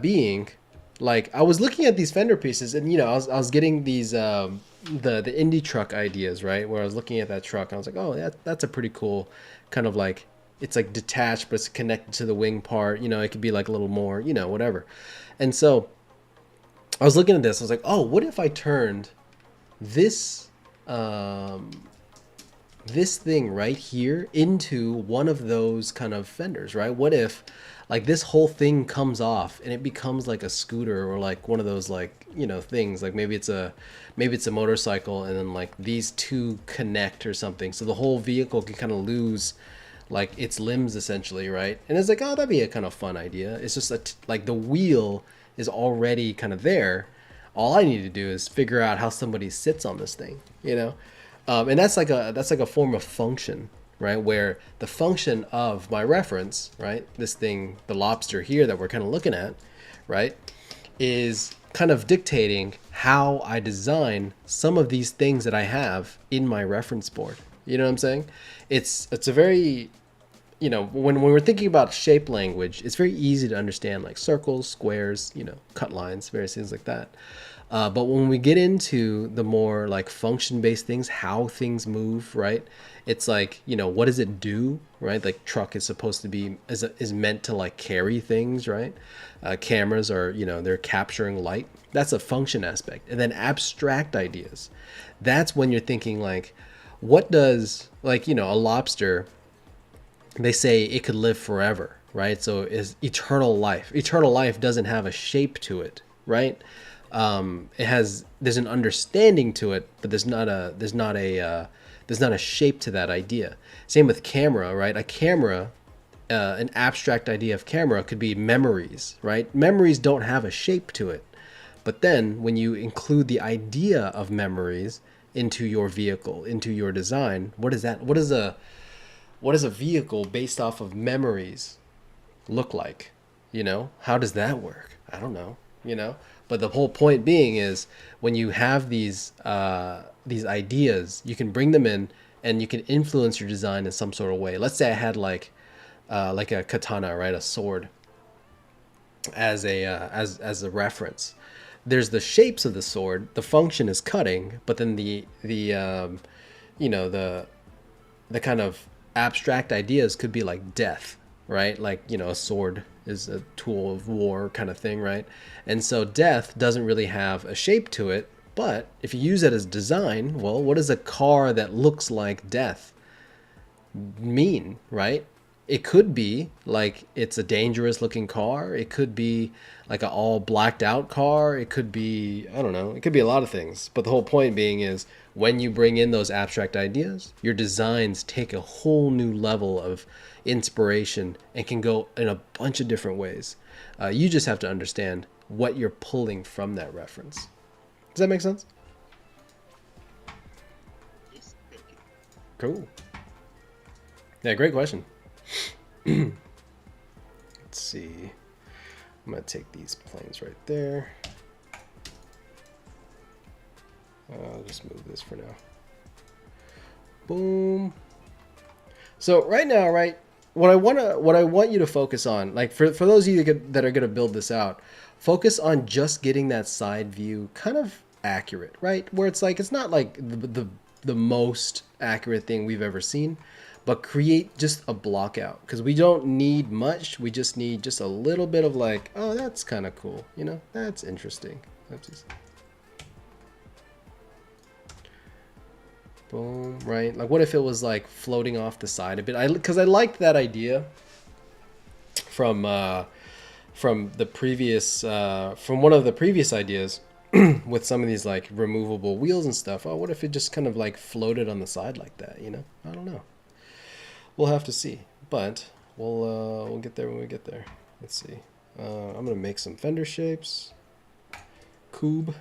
being like, I was looking at these fender pieces and I was getting these the indie truck ideas, right? Where I was looking at that truck and I was like, oh, that's a pretty cool kind of like, it's like detached but it's connected to the wing part. It could be like a little more, whatever. And so I was looking at this. I was like, oh, what if I turned this this thing right here into one of those kind of fenders, right? What if like this whole thing comes off and it becomes like a scooter or like one of those like, things, like maybe it's a motorcycle and then like these two connect or something. So the whole vehicle can kind of lose like its limbs essentially, right? And it's like, oh, that'd be a kind of fun idea. It's just like the wheel is already kind of there. All I need to do is figure out how somebody sits on this thing. And that's like a form of function, right? Where the function of my reference, right, this thing, the lobster here that we're kind of looking at, right, is kind of dictating how I design some of these things that I have in my reference board. You know what I'm saying? It's a very, when we're thinking about shape language, it's very easy to understand like circles, squares, cut lines, various things like that. But when we get into the more like function-based things, how things move, right? It's like, what does it do, right? Like truck is supposed to be, is meant to like carry things, right? Cameras are, they're capturing light. That's a function aspect. And then abstract ideas. That's when you're thinking like, what does, like, a lobster, they say it could live forever, right? So is eternal life. Eternal life doesn't have a shape to it, right? There's an understanding to it, but there's not a shape to that idea. Same with camera, right? A camera an abstract idea of camera could be memories, right? Memories don't have a shape to it. But then when you include the idea of memories into your vehicle, into your design, what is that? What is a vehicle based off of memories look like? You know, how does that work? I don't know, you know? But the whole point being is when you have these ideas, you can bring them in and you can influence your design in some sort of way. Let's say I had like a katana, right, a sword, as a reference. There's the shapes of the sword. The function is cutting, but then you know the kind of abstract ideas could be like death, right? Like, you know, a sword is a tool of war kind of thing, right? And so death doesn't really have a shape to it, but if you use it as design, well, what does a car that looks like death mean, right? It could be like it's a dangerous looking car. It could be like an all blacked out car. It could be, I don't know, it could be a lot of things. But the whole point being is when you bring in those abstract ideas, your designs take a whole new level of inspiration and can go in a bunch of different ways. You just have to understand what you're pulling from that reference. Does that make sense? Yes, thank you. Cool. Yeah, great question. Let's see. I'm going to take these planes right there. I'll just move this for now. Boom. So right now, right, what I want you to focus on, like for those of you that are going to build this out, focus on just getting that side view kind of accurate, right? Where it's like it's not like the most accurate thing we've ever seen, but create just a block out, because we don't need much. We just need just a little bit of like, oh, that's kind of cool, you know, that's interesting. That's just boom, right? Like, what if it was like floating off the side a bit? Because I liked that idea from the previous from one of the previous ideas with some of these like removable wheels and stuff. Oh, what if it just kind of like floated on the side like that? You know, I don't know. We'll have to see, but we'll get there when we get there. Let's see. I'm gonna make some fender shapes. Cube.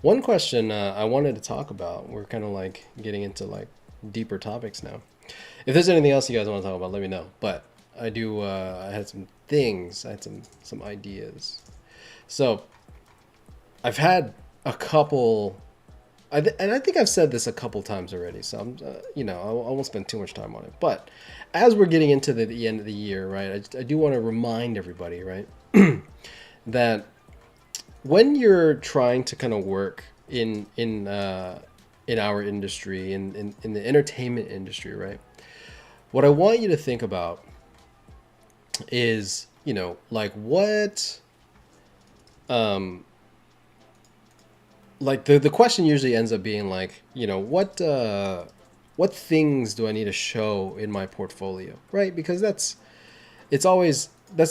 One question I wanted to talk about. We're kind of like getting into like deeper topics now. If there's anything else you guys want to talk about, let me know. But I do. I had some things. I had some ideas. So I've had a couple, and I think I've said this a couple times already. So I'm, you know, I won't spend too much time on it. But as we're getting into the end of the year, right, I do want to remind everybody, right, that when you're trying to kind of work in our industry, in the entertainment industry, right, what I want you to think about is, you know, like what, like the question usually ends up being like, you know, what things do I need to show in my portfolio, right? Because that's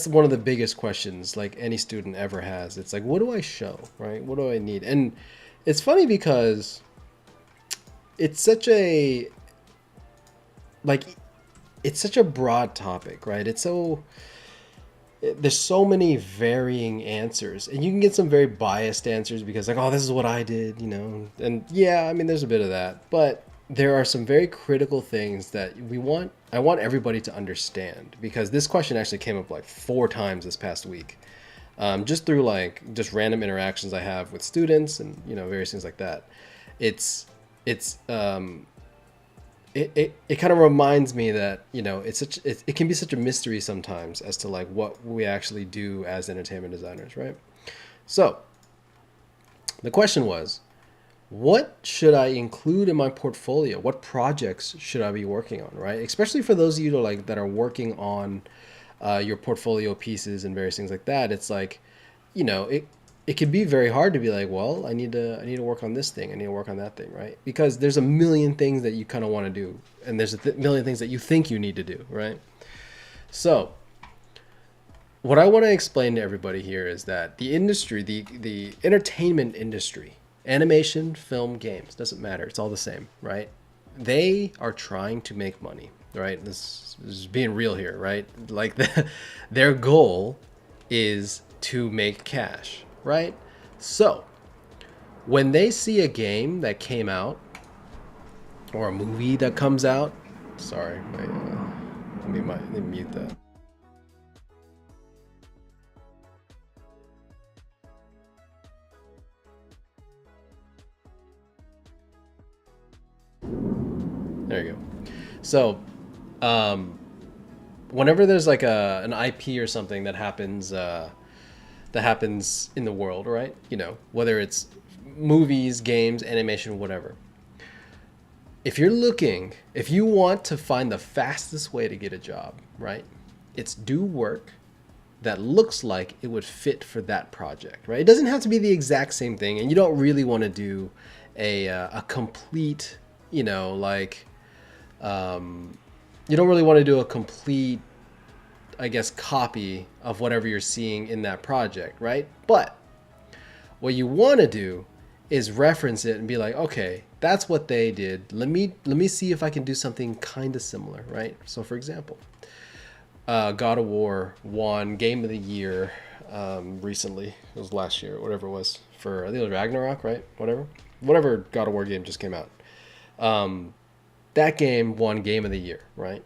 one of the biggest questions like any student ever has. It's like, what do I show, right? What do I need? And it's funny because it's such a broad topic, right? There's so many varying answers, and you can get some very biased answers because like, oh, this is what I did, you know. And yeah, I mean, there's a bit of that, but there are some very critical things that I want everybody to understand, because this question actually came up like 4 times this past week, just through like just random interactions I have with students and, you know, various things like that. It kind of reminds me that, you know, it can be such a mystery sometimes as to like what we actually do as entertainment designers, right? So the question was, what should I include in my portfolio? What projects should I be working on, right? Especially for those of you that are working on your portfolio pieces and various things like that. It's like, you know, it can be very hard to be like, well, I need to work on this thing. I need to work on that thing, right? Because there's a million things that you kind of want to do, and there's a million things that you think you need to do, right? So what I want to explain to everybody here is that the industry, the entertainment industry, Animation, film, games, doesn't matter. It's all the same, right? They are trying to make money, right? This is being real here, right? Like their goal is to make cash, right? So when they see a game that came out or a movie that comes out, sorry, let me mute that. There you go. So, whenever there's like an IP or something that happens in the world, right? You know, whether it's movies, games, animation, whatever. If you want to find the fastest way to get a job, right? It's do work that looks like it would fit for that project, right? It doesn't have to be the exact same thing, and you don't really want to do a complete, you know, like you don't really want to do a complete, I guess, copy of whatever you're seeing in that project, right? But what you want to do is reference it and be like, okay, that's what they did. Let me see if I can do something kind of similar, right? So, for example, God of War won Game of the Year recently. It was last year, whatever it was, for I think it was Ragnarok, right? Whatever God of War game just came out. That game won Game of the Year, right?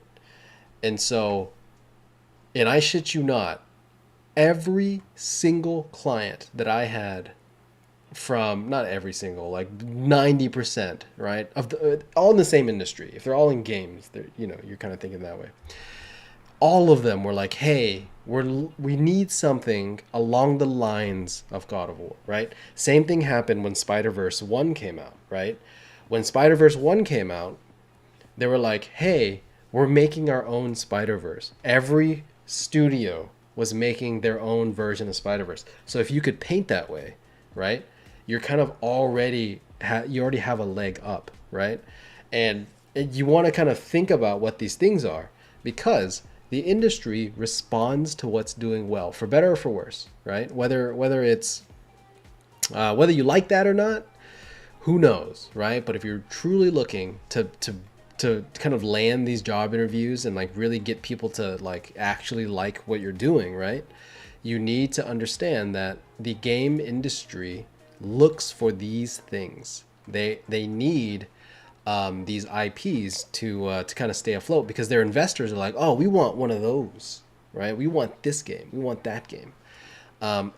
And so, and I shit you not, every single client that I had from, not every single, like 90%, right, of the all in the same industry. If they're all in games, they're, you know, you're kind of thinking that way. All of them were like, hey, we need something along the lines of God of War, right? Same thing happened when Spider-Verse 1 came out, right? When Spider-Verse 1 came out, they were like, hey, we're making our own Spider-Verse. Every studio was making their own version of Spider-Verse. So if you could paint that way, right, you're kind of already, you already have a leg up, right? And you want to kind of think about what these things are, because the industry responds to what's doing well, for better or for worse, right? Whether it's whether you like that or not, who knows, right? But if you're truly looking to kind of land these job interviews and like really get people to like actually like what you're doing, right? You need to understand that the game industry looks for these things. They need these IPs to kind of stay afloat, because their investors are like, oh, we want one of those, right? We want this game. We want that game.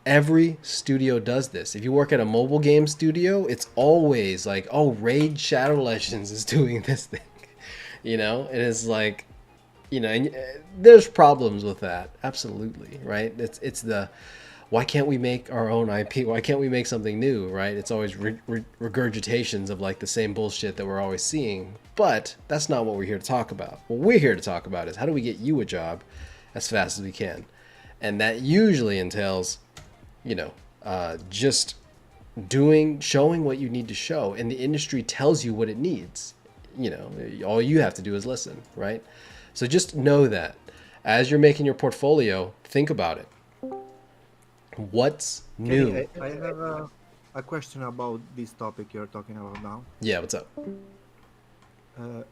Every studio does this. If you work at a mobile game studio, it's always like, oh, Raid Shadow Legends is doing this thing. You know, it is like, you know, and there's problems with that. Absolutely. Right. It's the, why can't we make our own IP? Why can't we make something new? Right. It's always regurgitations of like the same bullshit that we're always seeing. But that's not what we're here to talk about. What we're here to talk about is how do we get you a job as fast as we can? And that usually entails, you know, just showing what you need to show. And the industry tells you what it needs. You know, all you have to do is listen, right? So just know that as you're making your portfolio, think about it. What's new? Kenny, I have a question about this topic you're talking about now. Yeah, what's up?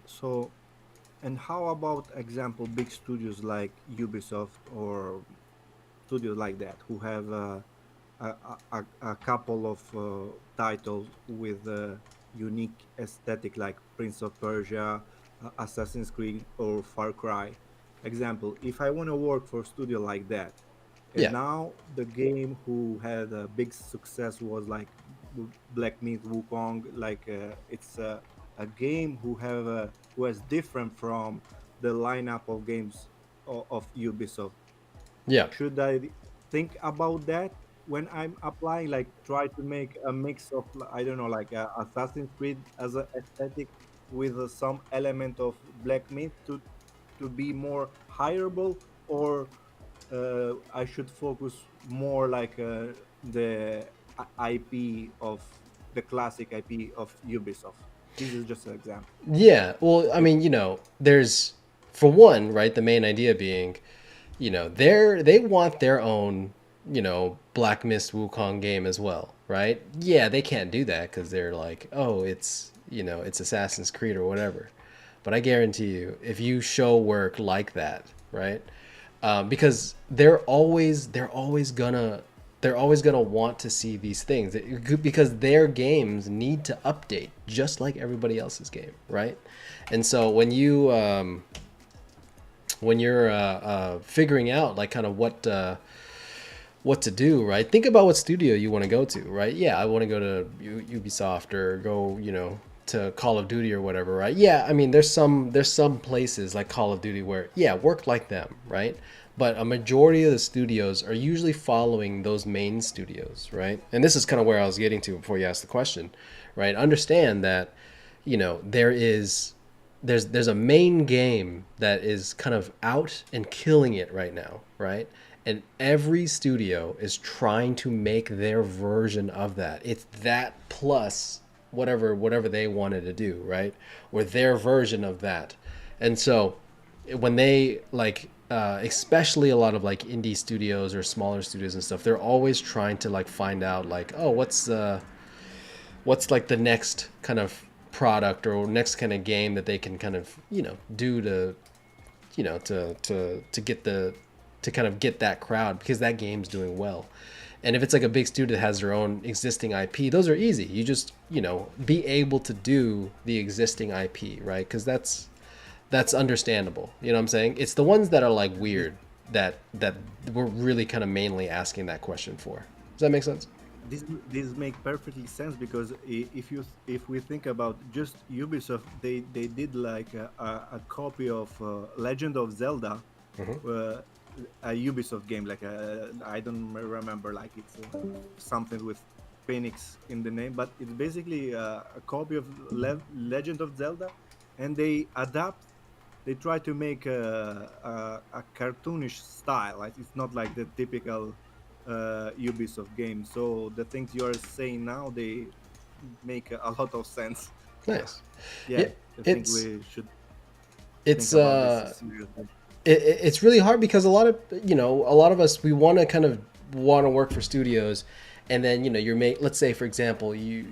So, and how about example big studios like Ubisoft or studios like that who have a couple of titles with unique aesthetic like Prince of Persia, Assassin's Creed, or Far Cry. Example, if I want to work for a studio like that, and Yeah. now the game who had a big success was like Black Myth Wukong, like it's a game who has different from the lineup of games of Ubisoft. Yeah. Should I think about that when I'm applying, like try to make a mix of I don't know, like Assassin's Creed as a aesthetic with some element of Black Myth to be more hireable, or I should focus more like the IP of the classic IP of Ubisoft. This is just an example. Yeah. Well, I mean, you know, there's, for one, right, the main idea being, you know, they want their own, you know, Black Mist Wukong game as well, right? Yeah, they can't do that because they're like, oh, it's, it's Assassin's Creed or whatever. But I guarantee you, if you show work like that, right? Because they're always gonna want to see these things because their games need to update just like everybody else's game, right? And so when you're figuring out like kind of what to do, right? Think about what studio you want to go to, right? Yeah, I want to go to Ubisoft or go, to Call of Duty or whatever, right? Yeah, I mean, there's some places like Call of Duty where, yeah, work like them, right? But a majority of the studios are usually following those main studios, right? And this is kind of where I was getting to before you asked the question, right? Understand that, there's a main game that is kind of out and killing it right now, right? And every studio is trying to make their version of that. It's that plus whatever they wanted to do, right? Or their version of that. And so when they like especially a lot of like indie studios or smaller studios and stuff, they're always trying to like find out like, oh, what's like the next kind of product or next kind of game that they can kind of, do to, to get to kind of get that crowd because that game's doing well. And if it's like a big studio that has their own existing IP, those are easy. You just, be able to do the existing IP, right? Because that's understandable. You know what I'm saying? It's the ones that are like weird that we're really kind of mainly asking that question for. Does that make sense? This make perfectly sense because if we think about just Ubisoft, they did like a copy of Legend of Zelda, uh, a Ubisoft game, like I don't remember, like it's something with Phoenix in the name, but it's basically a copy of Legend of Zelda, and they try to make a cartoonish style. Like it's not like the typical Ubisoft game. So the things you are saying now, they make a lot of sense. So Nice. yeah, Yeah, I think it's we should think it's about this seriously. it's really hard because a lot of us we want to kind of want to work for studios, and then let's say for example you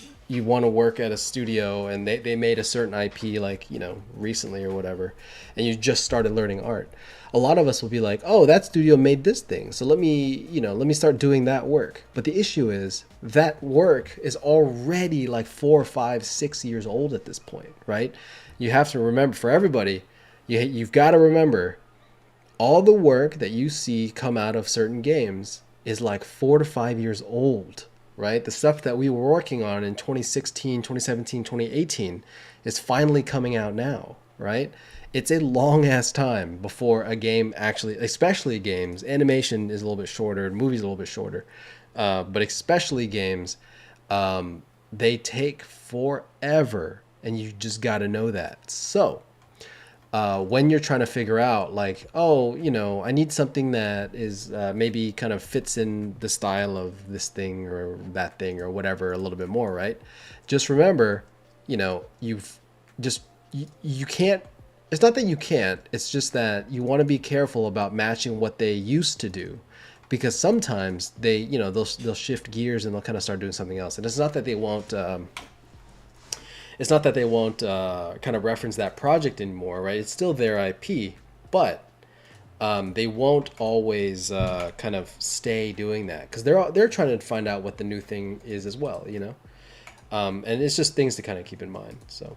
want to work at a studio and they made a certain IP like recently or whatever, and you just started learning art. A lot of us will be like, oh, that studio made this thing, so let me start doing that work. But the issue is that work is already like 4, 5, 6 years old at this point, right? You have to remember, for everybody, you've got to remember all the work that you see come out of certain games is like 4 to 5 years old, right? The stuff that we were working on in 2016, 2017, 2018 is finally coming out now, right? It's a long ass time before a game actually, especially games, animation is a little bit shorter, movies a little bit shorter, but especially games, they take forever, and you just got to know that. So, when you're trying to figure out like, oh, I need something that is maybe kind of fits in the style of this thing or that thing or whatever a little bit more, right? Just remember, you've just you can't. It's not that you can't. It's just that you want to be careful about matching what they used to do, because sometimes they'll shift gears and they'll kind of start doing something else. And it's not that they won't. It's not that they won't kind of reference that project anymore, right? It's still their IP, but they won't always kind of stay doing that because they're trying to find out what the new thing is as well, and it's just things to kind of keep in mind. So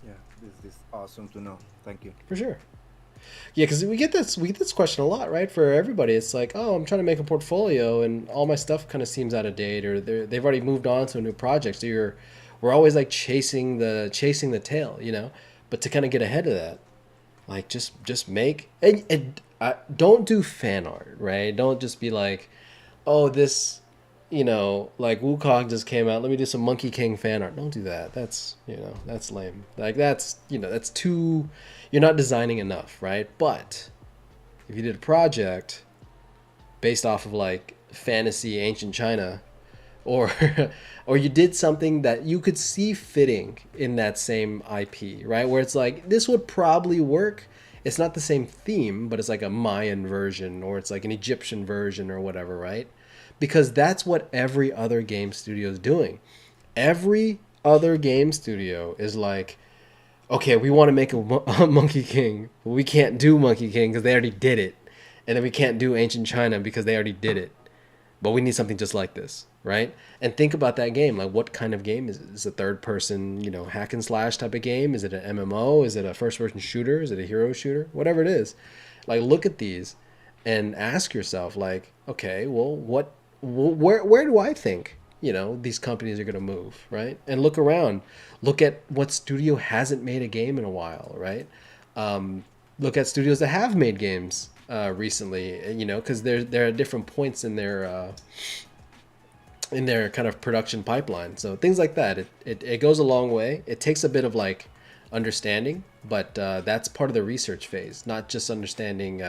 Yeah, this is awesome to know. Thank you. for sure. Yeah, because we get this question a lot, right? For everybody, it's like, oh, I'm trying to make a portfolio, and all my stuff kind of seems out of date, or they've already moved on to a new project. So we're always like chasing the tail, But to kind of get ahead of that, like just make and don't do fan art, right? Don't just be like, oh, this, like Wukong just came out. Let me do some Monkey King fan art. Don't do that. That's lame. Like that's too. You're not designing enough, right? But if you did a project based off of like fantasy ancient China, or or you did something that you could see fitting in that same IP, right? Where it's like this would probably work. It's not the same theme, but it's like a Mayan version or it's like an Egyptian version or whatever, right? because that's what every other game studio is doing. Every other game studio is like, okay, we want to make a Monkey King, but we can't do Monkey King because they already did it, and then we can't do Ancient China because they already did it, but we need something just like this, right? And think about that game. Like, what kind of game is it? Is it a third person, hack and slash type of game? Is it an MMO? Is it a first person shooter? Is it a hero shooter? Whatever it is, like, look at these and ask yourself, like, okay, well, where do I think these companies are going to move, right? And look around, look at what studio hasn't made a game in a while, right? Look at studios that have made games recently, because they're at different points in their kind of production pipeline. So things like that, it goes a long way. It takes a bit of like understanding, but that's part of the research phase, not just understanding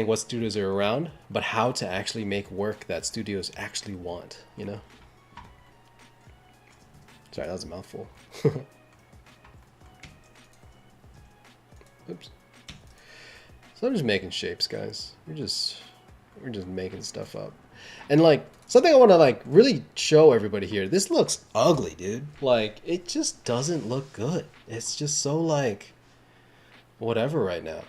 what studios are around, but how to actually make work that studios actually want, Sorry, that was a mouthful. Oops. So I'm just making shapes, guys. We're just making stuff up. And like something I want to like really show everybody here. This looks ugly, dude. Like it just doesn't look good. It's just so like whatever right now,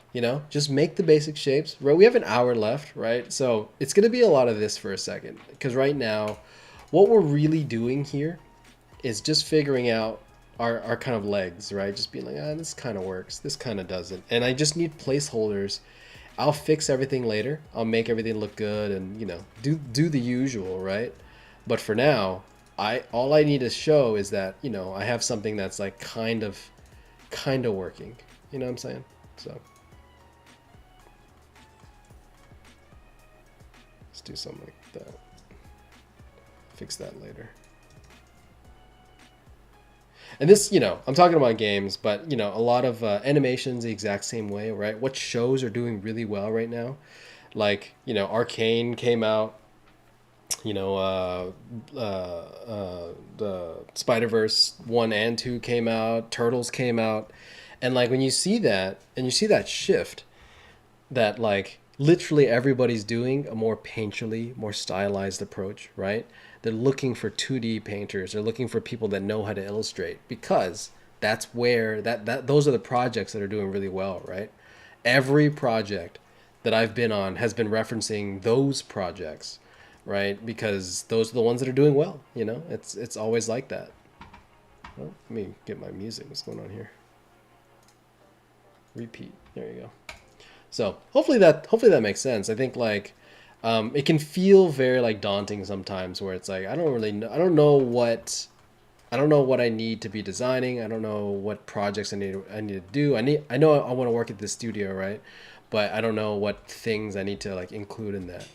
Just make the basic shapes. Right, we have an hour left, right? So it's going to be a lot of this for a second, because right now what we're really doing here is just figuring out our kind of legs, right? Just being like, this kind of works, this kind of doesn't, and I just need placeholders. I'll fix everything later. I'll make everything look good, and do the usual, right? But for now, all I need to show is that I have something that's like kind of working. You know what I'm saying? So let's do something like that. Fix that later. And this, I'm talking about games, but, a lot of animations the exact same way, right? What shows are doing really well right now? Like, Arcane came out, the Spider-Verse 1 and 2 came out, Turtles came out. And, like, when you see that, and you see that shift, that, like, literally everybody's doing a more painterly, more stylized approach, right? They're looking for 2D painters. They're looking for people that know how to illustrate, because that's where those are the projects that are doing really well, right? Every project that I've been on has been referencing those projects, right? Because those are the ones that are doing well, It's always like that. Well, let me get my music. What's going on here? Repeat. There you go. So hopefully that makes sense. I think like it can feel very like daunting sometimes, where it's like I don't know what I need to be designing. I don't know what projects I need to do. I know I want to work at this studio, right? But I don't know what things I need to like include in that.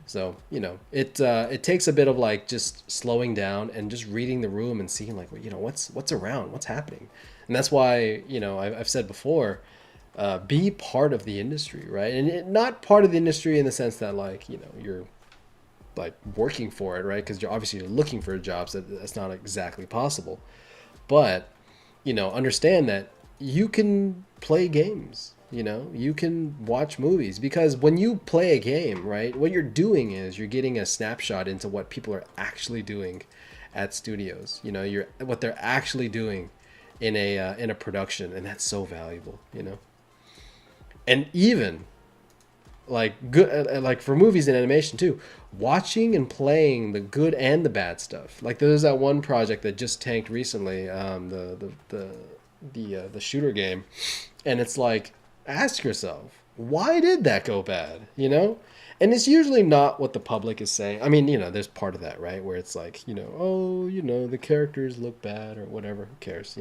So it takes a bit of like just slowing down and just reading the room and seeing like what's around, what's happening, and that's why I've said before. Be part of the industry, right? And not part of the industry in the sense that like you're like working for it, right? Because you're looking for jobs. That's not exactly possible, but understand that you can play games. You can watch movies, because when you play a game, right, what you're doing is you're getting a snapshot into what people are actually doing at studios. You're what they're actually doing in a production, and that's so valuable. And even like good, like for movies and animation too, watching and playing the good and the bad stuff. Like there's that one project that just tanked recently, the shooter game, and it's like, ask yourself, why did that go bad? And it's usually not what the public is saying. I mean, there's part of that, right, where it's like, the characters look bad or whatever. Who cares?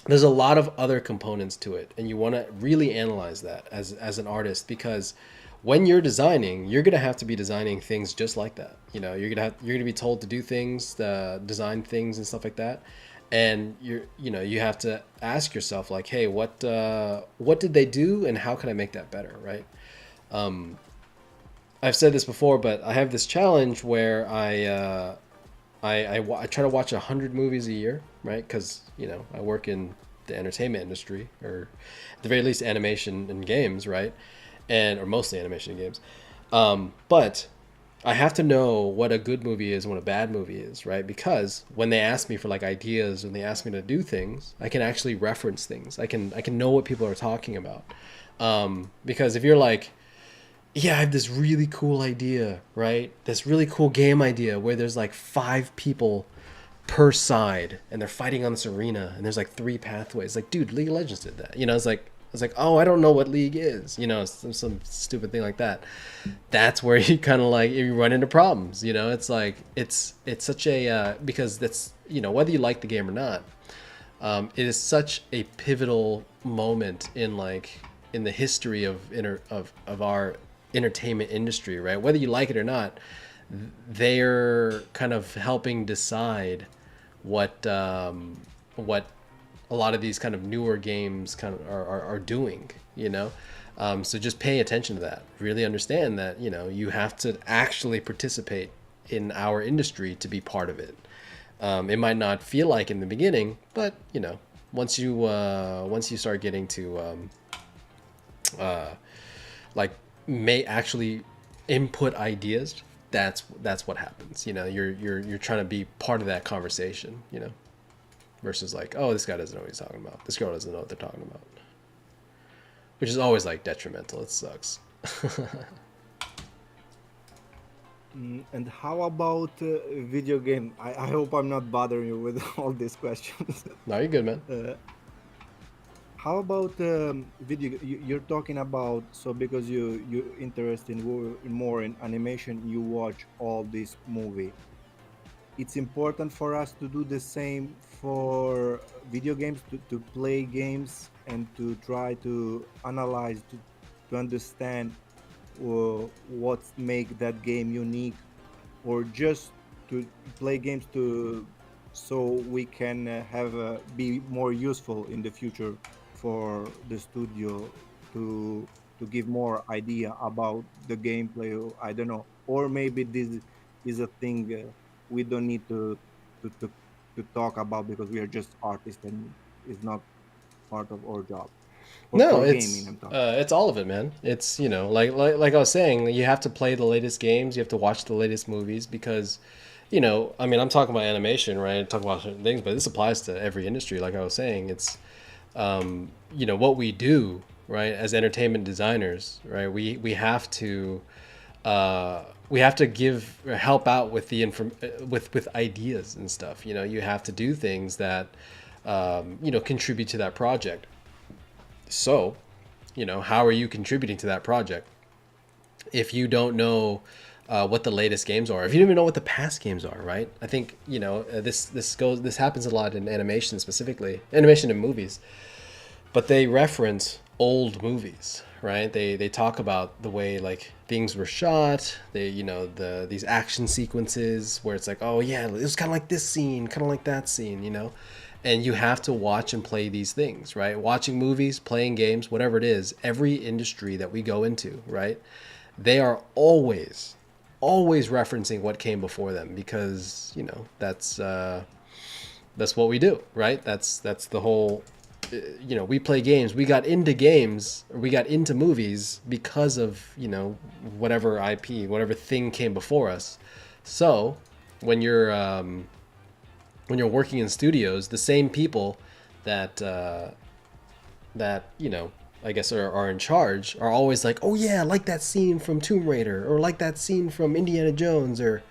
There's a lot of other components to it, and you want to really analyze that as an artist, because when you're designing, you're gonna have to be designing things just like that. You're gonna be told to do things, design things and stuff like that, and you have to ask yourself like, hey, what did they do, and how can I make that better, right? I've said this before, but I have this challenge where I try to watch 100 movies a year, right? Because I work in the entertainment industry, or at the very least animation and games, right? Or mostly animation and games. But I have to know what a good movie is and what a bad movie is, right? Because when they ask me for like ideas and they ask me to do things, I can actually reference things. I can know what people are talking about. Because if you're like, yeah, I have this really cool idea, right? This really cool game idea where there's like 5 people per side and they're fighting on this arena and there's like 3 pathways. Like, dude, League of Legends did that. It's like, oh, I don't know what League is. Some stupid thing like that. That's where you kind of like you run into problems. It's like it's such a because that's whether you like the game or not, it is such a pivotal moment in the history of our entertainment industry, right? Whether you like it or not, they're kind of helping decide what a lot of these kind of newer games kind of are doing. So just pay attention to that. Really understand that you have to actually participate in our industry to be part of it. It might not feel like in the beginning, but once you start getting to like may actually input ideas, that's what happens. You're trying to be part of that conversation. Versus like, oh, this guy doesn't know what he's talking about. This girl doesn't know what they're talking about, which is always like detrimental. It sucks. And how about video game? I hope I'm not bothering you with all these questions. No, you're good, man. How about video? You're talking about, so because you interested in more in animation, you watch all this movie. It's important for us to do the same for video games, to play games and to try to analyze, to understand what make that game unique, or just to play games to so we can have be more useful in the future for the studio to give more idea about the gameplay. Or I don't know, or maybe this is a thing we don't need to, to to talk about because we are just artists and it's not part of our job No, for gaming. I'm talking. it's all of it, man. It's like I was saying, you have to play the latest games, you have to watch the latest movies because, I mean, I'm talking about animation, right? I'm talking about certain things, but this applies to every industry. Like I was saying, it's what we do, right? As entertainment designers, right? We have to give or help out with the with ideas and stuff. You have to do things that contribute to that project. So, how are you contributing to that project if you don't know what the latest games are? If you don't even know what the past games are, right? I think this happens a lot in animation, specifically animation in movies, but they reference old movies, right? They talk about the way like things were shot. These action sequences where it's like, oh yeah, it was kind of like this scene, kind of like that scene. And you have to watch and play these things, right? Watching movies, playing games, whatever it is, every industry that we go into, right? They are always referencing what came before them because, that's what we do, right? That's the whole, we play games. We got into games, or we got into movies because of, whatever IP, whatever thing came before us. So when you're working in studios, the same people that I guess are in charge are always like, oh yeah, like that scene from Tomb Raider, or like that scene from Indiana Jones, or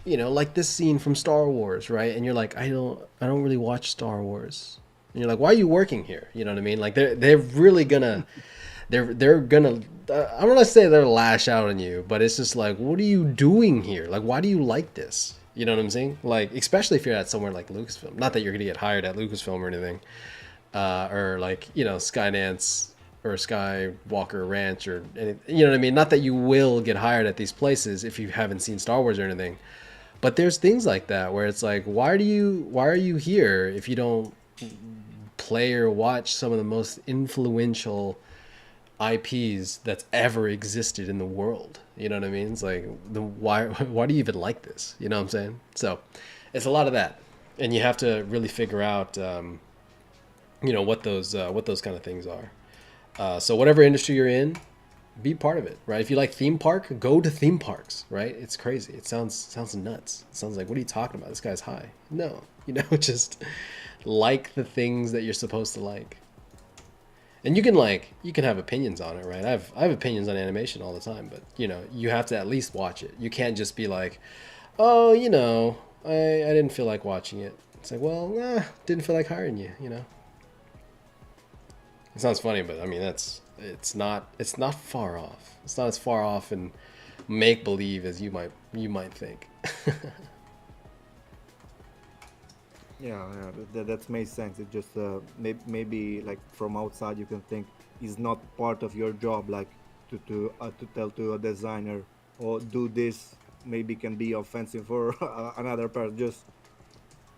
like this scene from Star Wars, right? And you're like, I don't really watch Star Wars. And you're like, why are you working here? You know what I mean? Like they're really gonna they're gonna I'm gonna say they're lash out on you, but it's just like, what are you doing here? Like, why do you like this? You know what I'm saying? Like, especially if you're at somewhere like Lucasfilm. Not that you're gonna get hired at Lucasfilm or anything, or like Skydance or Skywalker Ranch or anything. You know what I mean? Not that you will get hired at these places if you haven't seen Star Wars or anything. But there's things like that where it's like, why are you here if you don't play or watch some of the most influential IPs that's ever existed in the world? You know what I mean? It's like, why do you even like this? You know what I'm saying? So it's a lot of that, and you have to really figure out what those kind of things are. So whatever industry you're in, be part of it, right? If you like theme park, go to theme parks, right? It's crazy. It sounds nuts. It sounds like, what are you talking about? This guy's high. No, just like the things that you're supposed to like. And you can have opinions on it, right? I have opinions on animation all the time, but you have to at least watch it. You can't just be like, oh, I didn't feel like watching it. It's like, well, didn't feel like hiring you, It sounds funny, but I mean it's not far off. It's not as far off and make believe as you might think. Yeah, that makes sense. It just maybe like from outside you can think is not part of your job, like to tell to a designer or do this. Maybe can be offensive for another person.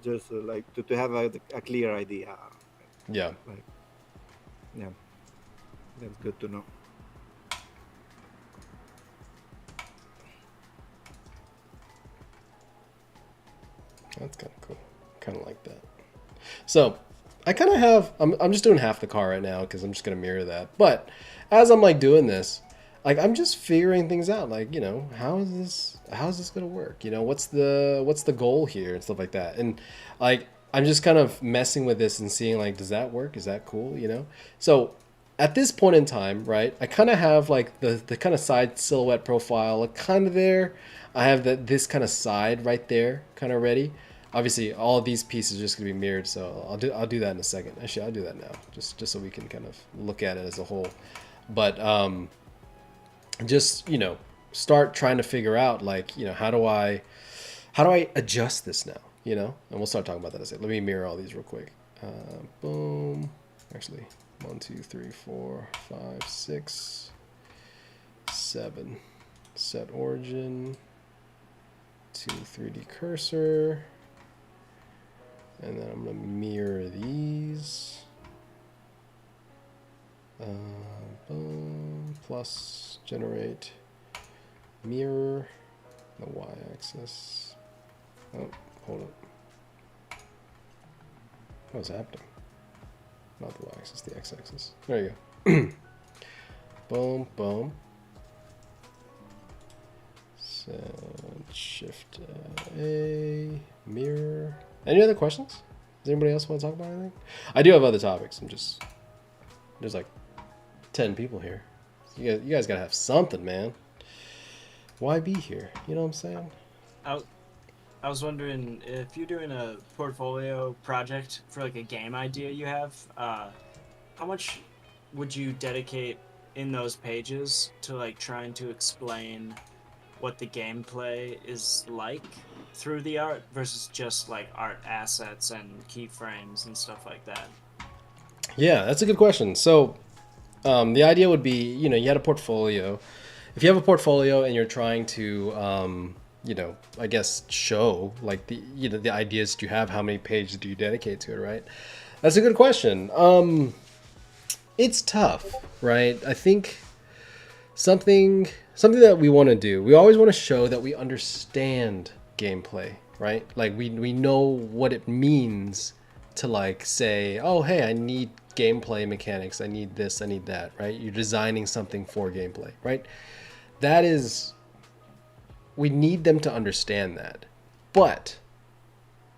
Just like to have a clear idea. Yeah. Like, yeah, that's good to know. That's kind of cool. Kind of like that. So I kind of have, I'm just doing half the car right now because I'm just going to mirror that. But as I'm like doing this, like I'm just figuring things out. Like, how's this going to work? What's the goal here and stuff like that. And like, I'm just kind of messing with this and seeing like, does that work? Is that cool? So at this point in time, right, I kind of have like the kind of side silhouette profile kind of there. I have this kind of side right there kind of ready. Obviously, all of these pieces are just gonna be mirrored, so I'll do that in a second. Actually, I'll do that now, just so we can kind of look at it as a whole. But just start trying to figure out like how do I adjust this now, and we'll start talking about that in a second. Let me mirror all these real quick. Boom. Actually, 1, 2, 3, 4, 5, 6, 7. Set origin to 3D cursor. And then I'm going to mirror these. Boom. Plus generate mirror the y-axis. Oh, hold up. What's happening? Not the y-axis, the x-axis. There you go. Boom, boom. Set shift A, mirror. Any other questions? Does anybody else want to talk about anything? I do have other topics. There's like 10 people here. You guys gotta have something, man. Why be here? You know what I'm saying? I was wondering if you're doing a portfolio project for like a game idea you have, how much would you dedicate in those pages to like trying to explain what the gameplay is like through the art versus just like art assets and keyframes and stuff like that? Yeah, that's a good question. So the idea would be, you had a portfolio. If you have a portfolio and you're trying to, I guess show like the ideas that you have, how many pages do you dedicate to it, right? That's a good question. It's tough, right? I think something that we want to do, we always want to show that we understand gameplay, right? Like we know what it means to like say, oh, hey, I need gameplay mechanics. I need this, I need that, right? You're designing something for gameplay, right? We need them to understand that, but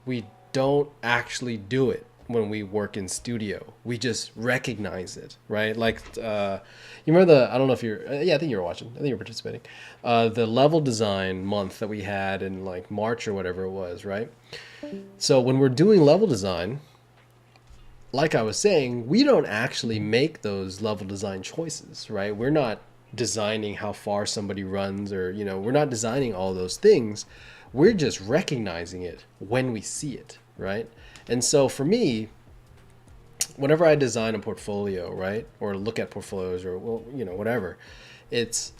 we don't actually do it when we work in studio. We just recognize it, right? Like, you remember I don't know if you're, I think you were watching, I think you were participating, the level design month that we had in like March or whatever it was, right? So when we're doing level design, like I was saying, we don't actually make those level design choices, right? We're not designing how far somebody runs or, we're not designing all those things. We're just recognizing it when we see it, right? And so for me, whenever I design a portfolio, right, or look at portfolios or, whatever,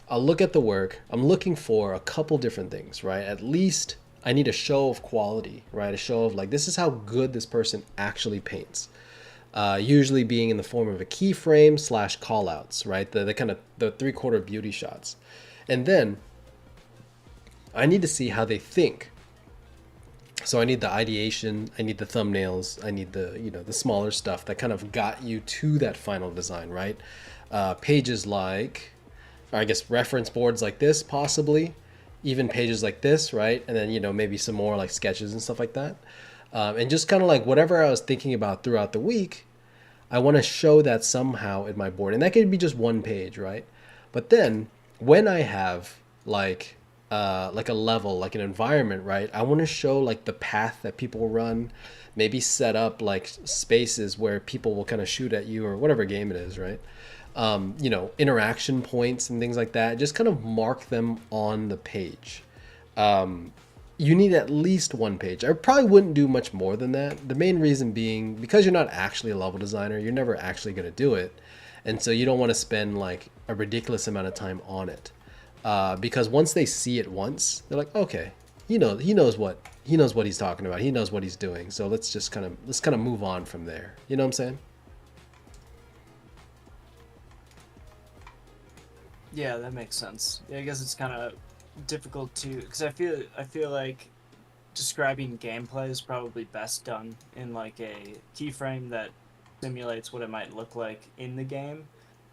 I'll look at the work. I'm looking for a couple different things, right? At least I need a show of quality, right? A show of like, this is how good this person actually paints. Usually being in the form of a keyframe / callouts, right? The kind of the 3/4 beauty shots. And then I need to see how they think. So I need the ideation, I need the thumbnails, I need the, the smaller stuff that kind of got you to that final design, right? Pages like or I guess reference boards like this, possibly, even pages like this, right? And then, you know, maybe some more like sketches and stuff like that. And just kind of like whatever I was thinking about throughout the week, I want to show that somehow in my board. And that could be just one page, right? But then when I have like a level, like an environment, right? I want to show like the path that people run, maybe set up like spaces where people will kind of shoot at you or whatever game it is, right? You know, interaction points and things like that. Just kind of mark them on the page. You need at least one page. I probably wouldn't do much more than that. The main reason being because you're not actually a level designer, you're never actually going to do it. And so you don't want to spend like a ridiculous amount of time on it. Because once they see it once, they're like, okay, he knows what he's talking about. He knows what he's doing. So let's kind of move on from there. You know what I'm saying? Yeah, that makes sense. Yeah, I guess it's kind of difficult to, because I feel like describing gameplay is probably best done in like a keyframe that simulates what it might look like in the game,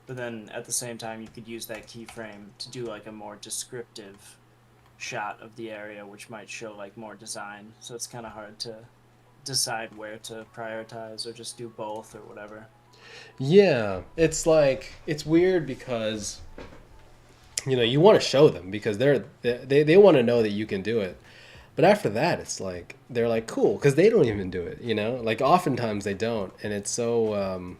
but then at the same time you could use that keyframe to do like a more descriptive shot of the area, which might show like more design. So it's kind of hard to decide where to prioritize or just do both or whatever. Yeah, it's like it's weird because you know you want to show them because they want to know that you can do it. But after that, it's like they're like cool because they don't even do it. You know, like oftentimes they don't, and it's so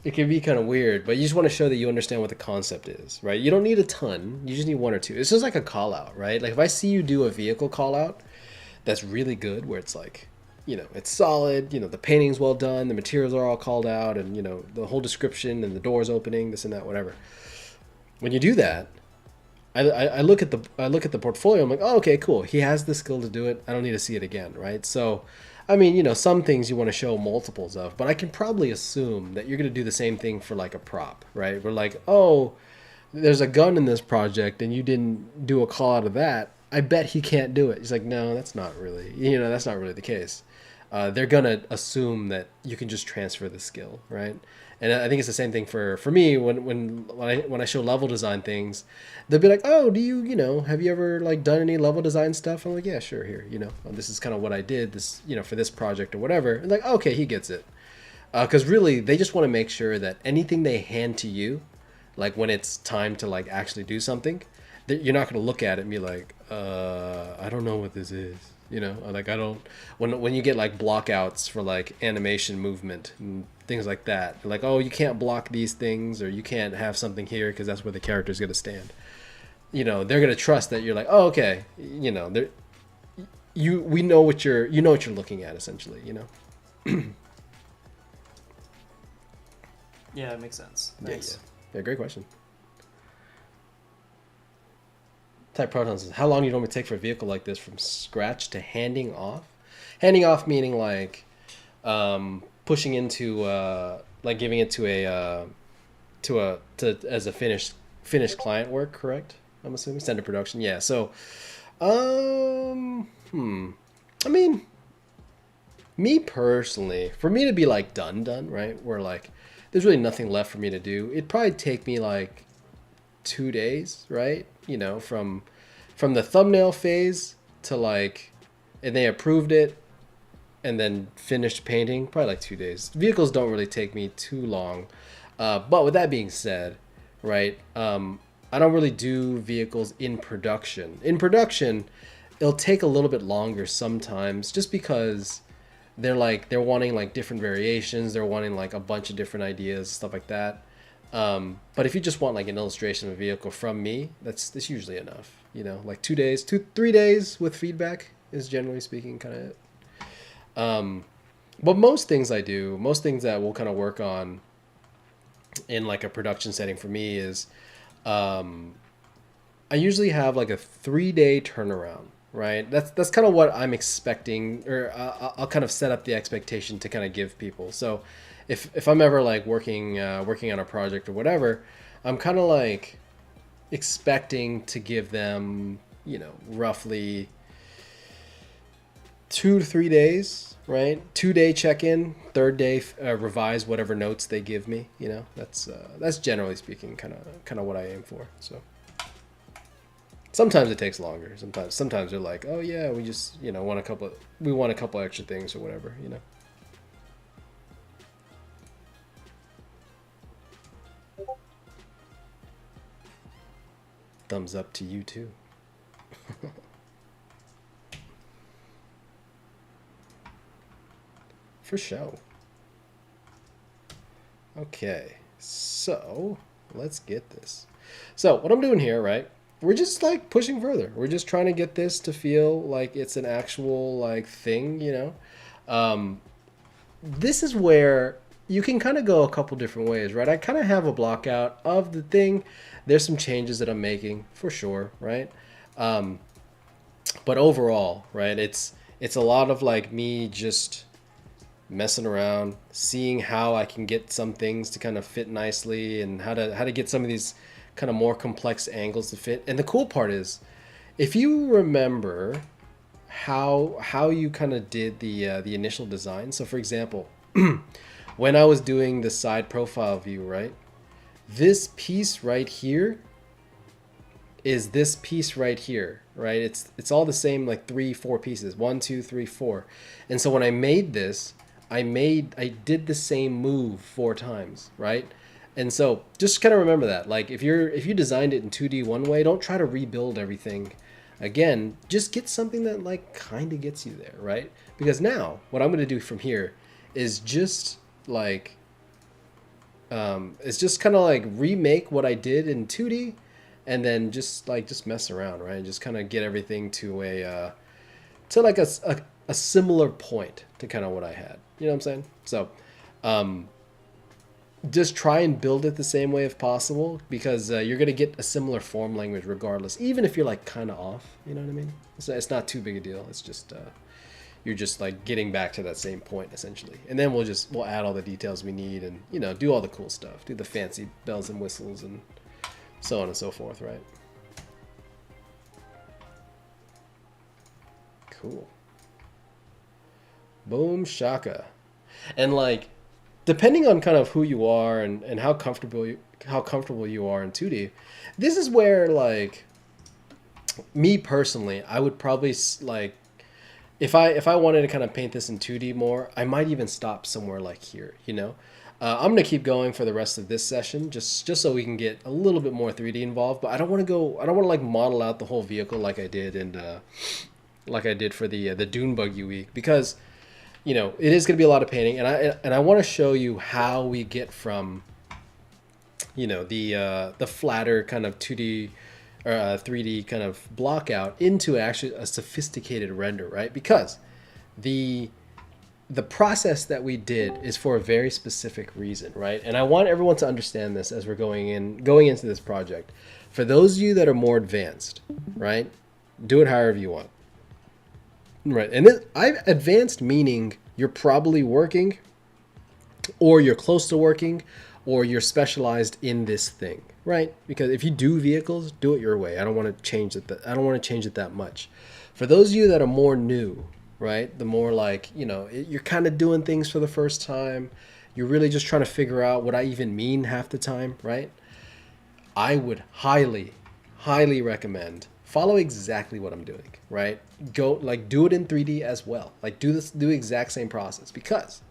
it can be kind of weird. But you just want to show that you understand what the concept is, right? You don't need a ton. You just need one or two. It's just like a call out, right? Like if I see you do a vehicle call out that's really good, where it's like, you know, it's solid. You know, the painting's well done. The materials are all called out, and you know the whole description and the doors opening, this and that, whatever. When you do that, I look at the portfolio. I'm like, oh, okay, cool. He has the skill to do it. I don't need to see it again, right? So, I mean, you know, some things you want to show multiples of, but I can probably assume that you're going to do the same thing for like a prop, right? We're like, oh, there's a gun in this project, and you didn't do a call out of that. I bet he can't do it. He's like, no, that's not really, you know, that's not really the case. They're gonna assume that you can just transfer the skill, right? And I think it's the same thing for me when I show level design things, they'll be like, oh, you know, have you ever like done any level design stuff? I'm like, yeah, sure, here, you know, this is kind of what I did this, you know, for this project or whatever. And like, okay, he gets it, because really they just want to make sure that anything they hand to you, like when it's time to like actually do something, that you're not gonna look at it and be like, I don't know what this is. You know, like I don't when you get like blockouts for like animation movement and things like that, like, oh, you can't block these things or you can't have something here because that's where the character is going to stand. You know, they're going to trust that you're like, oh, okay, you know, we know what you're looking at essentially, you know. Yeah, it makes sense. Thanks. Yeah, great question. Type Proton says, how long do you normally take for a vehicle like this from scratch to handing off? Handing off meaning like pushing into like giving it to as a finished client work, correct? I'm assuming send to production. Yeah. So I mean, me personally, for me to be like done, right? Where like there's really nothing left for me to do. It'd probably take me like 2 days, right? You know, from the thumbnail phase to like, and they approved it and then finished painting, probably like 2 days. Vehicles don't really take me too long. But with that being said, right, I don't really do vehicles in production. In production, it'll take a little bit longer sometimes just because they're wanting like different variations. They're wanting like a bunch of different ideas, stuff like that. But if you just want like an illustration of a vehicle from me, that's usually enough. You know, like 2 days, 3 days with feedback is generally speaking kind of it. But most things that we'll kind of work on in like a production setting for me is, I usually have like a 3-day turnaround, right? That's kind of what I'm expecting, or I'll kind of set up the expectation to kind of give people. So if I'm ever like working on a project or whatever, I'm kind of like expecting to give them, you know, roughly 2 to 3 days, right? 2 day check-in, third day revise whatever notes they give me. You know, that's generally speaking kind of what I aim for. So sometimes it takes longer. Sometimes they're like, oh yeah, we just want a couple extra things or whatever. You know. Thumbs up to you too. For show. Okay, so let's get this. So what I'm doing here, right? We're just like pushing further. We're just trying to get this to feel like it's an actual like thing, you know. This is where you can kind of go a couple different ways, right? I kind of have a block out of the thing. There's some changes that I'm making for sure, right? But overall, right, it's a lot of like me just messing around, seeing how I can get some things to kind of fit nicely, and how to get some of these kind of more complex angles to fit. And the cool part is, if you remember how you kind of did the initial design. So for example, when I was doing the side profile view, right, this piece right here is this piece right here, right? It's all the same, like 3-4 pieces, 1 2 3 4. And so when I made this, I did the same move 4 times, right? And so just kind of remember that, like if you designed it in 2D one way, don't try to rebuild everything again. Just get something that like kind of gets you there, right? Because now what I'm going to do from here is just like it's just kind of like remake what I did in 2D, and then just mess around, right? Just kind of get everything to a similar point to kind of what I had. You know what I'm saying? So just try and build it the same way if possible, because you're going to get a similar form language regardless, even if you're like kind of off. You know what I mean? It's not too big a deal. It's just you're just like getting back to that same point essentially, and then we'll add all the details we need, and do all the cool stuff, do the fancy bells and whistles and so on and so forth, right? Cool. Boom shaka. And like, depending on kind of who you are and how comfortable you are in 2D, this is where, like, me personally, I would probably like, if I wanted to kind of paint this in 2D more, I might even stop somewhere like here, I'm gonna keep going for the rest of this session, just so we can get a little bit more 3D involved. But I don't want to like model out the whole vehicle like I did for the Dune Buggy week, because it is gonna be a lot of painting, and I want to show you how we get from the flatter kind of 2D or 3D kind of block out into actually a sophisticated render, right? Because the process that we did is for a very specific reason, right? And I want everyone to understand this as we're going into this project. For those of you that are more advanced, right, do it however you want, right? And advanced meaning you're probably working, or you're close to working, or you're specialized in this thing, right? Because if you do vehicles, do it your way. I don't want to change it. I don't want to change it that much. For those of you that are more new, right? The more like, you're kind of doing things for the first time. You're really just trying to figure out what I even mean half the time, right? I would highly, highly recommend follow exactly what I'm doing, right? Go like do it in 3D as well. Like do the exact same process, because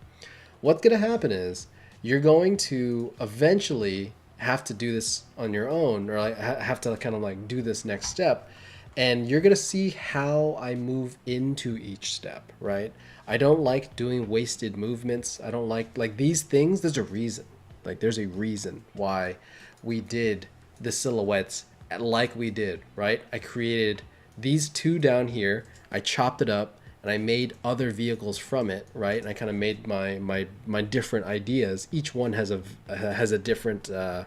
what's going to happen is you're going to eventually have to do this on your own, or like have to kind of like do this next step. And you're going to see how I move into each step, right? I don't like doing wasted movements. I don't like these things. There's a reason. Like there's a reason why we did the silhouettes like we did, right? I created these two down here. I chopped it up and I made other vehicles from it, right? And I kind of made my different ideas. Each one has a different kind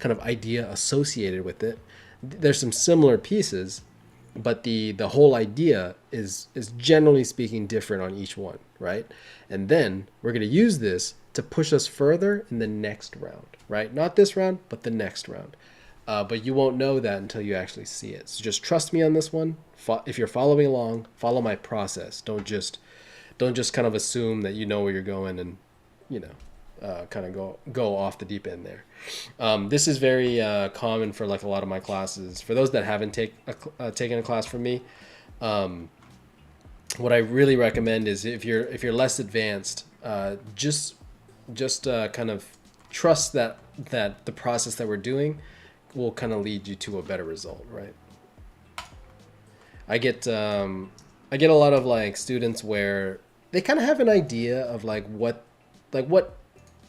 of idea associated with it. There's some similar pieces, but the whole idea is generally speaking different on each one, right? And then we're going to use this to push us further in the next round, right? Not this round, but the next round. But you won't know that until you actually see it. So just trust me on this one. If you're following along, follow my process. Don't just kind of assume that you know where you're going and, you know, kind of go off the deep end there. This is very common for like a lot of my classes. For those that haven't taken a class from me, what I really recommend is if you're less advanced, just kind of trust that the process that we're doing will kind of lead you to a better result, right? I get a lot of like students where they kind of have an idea of like what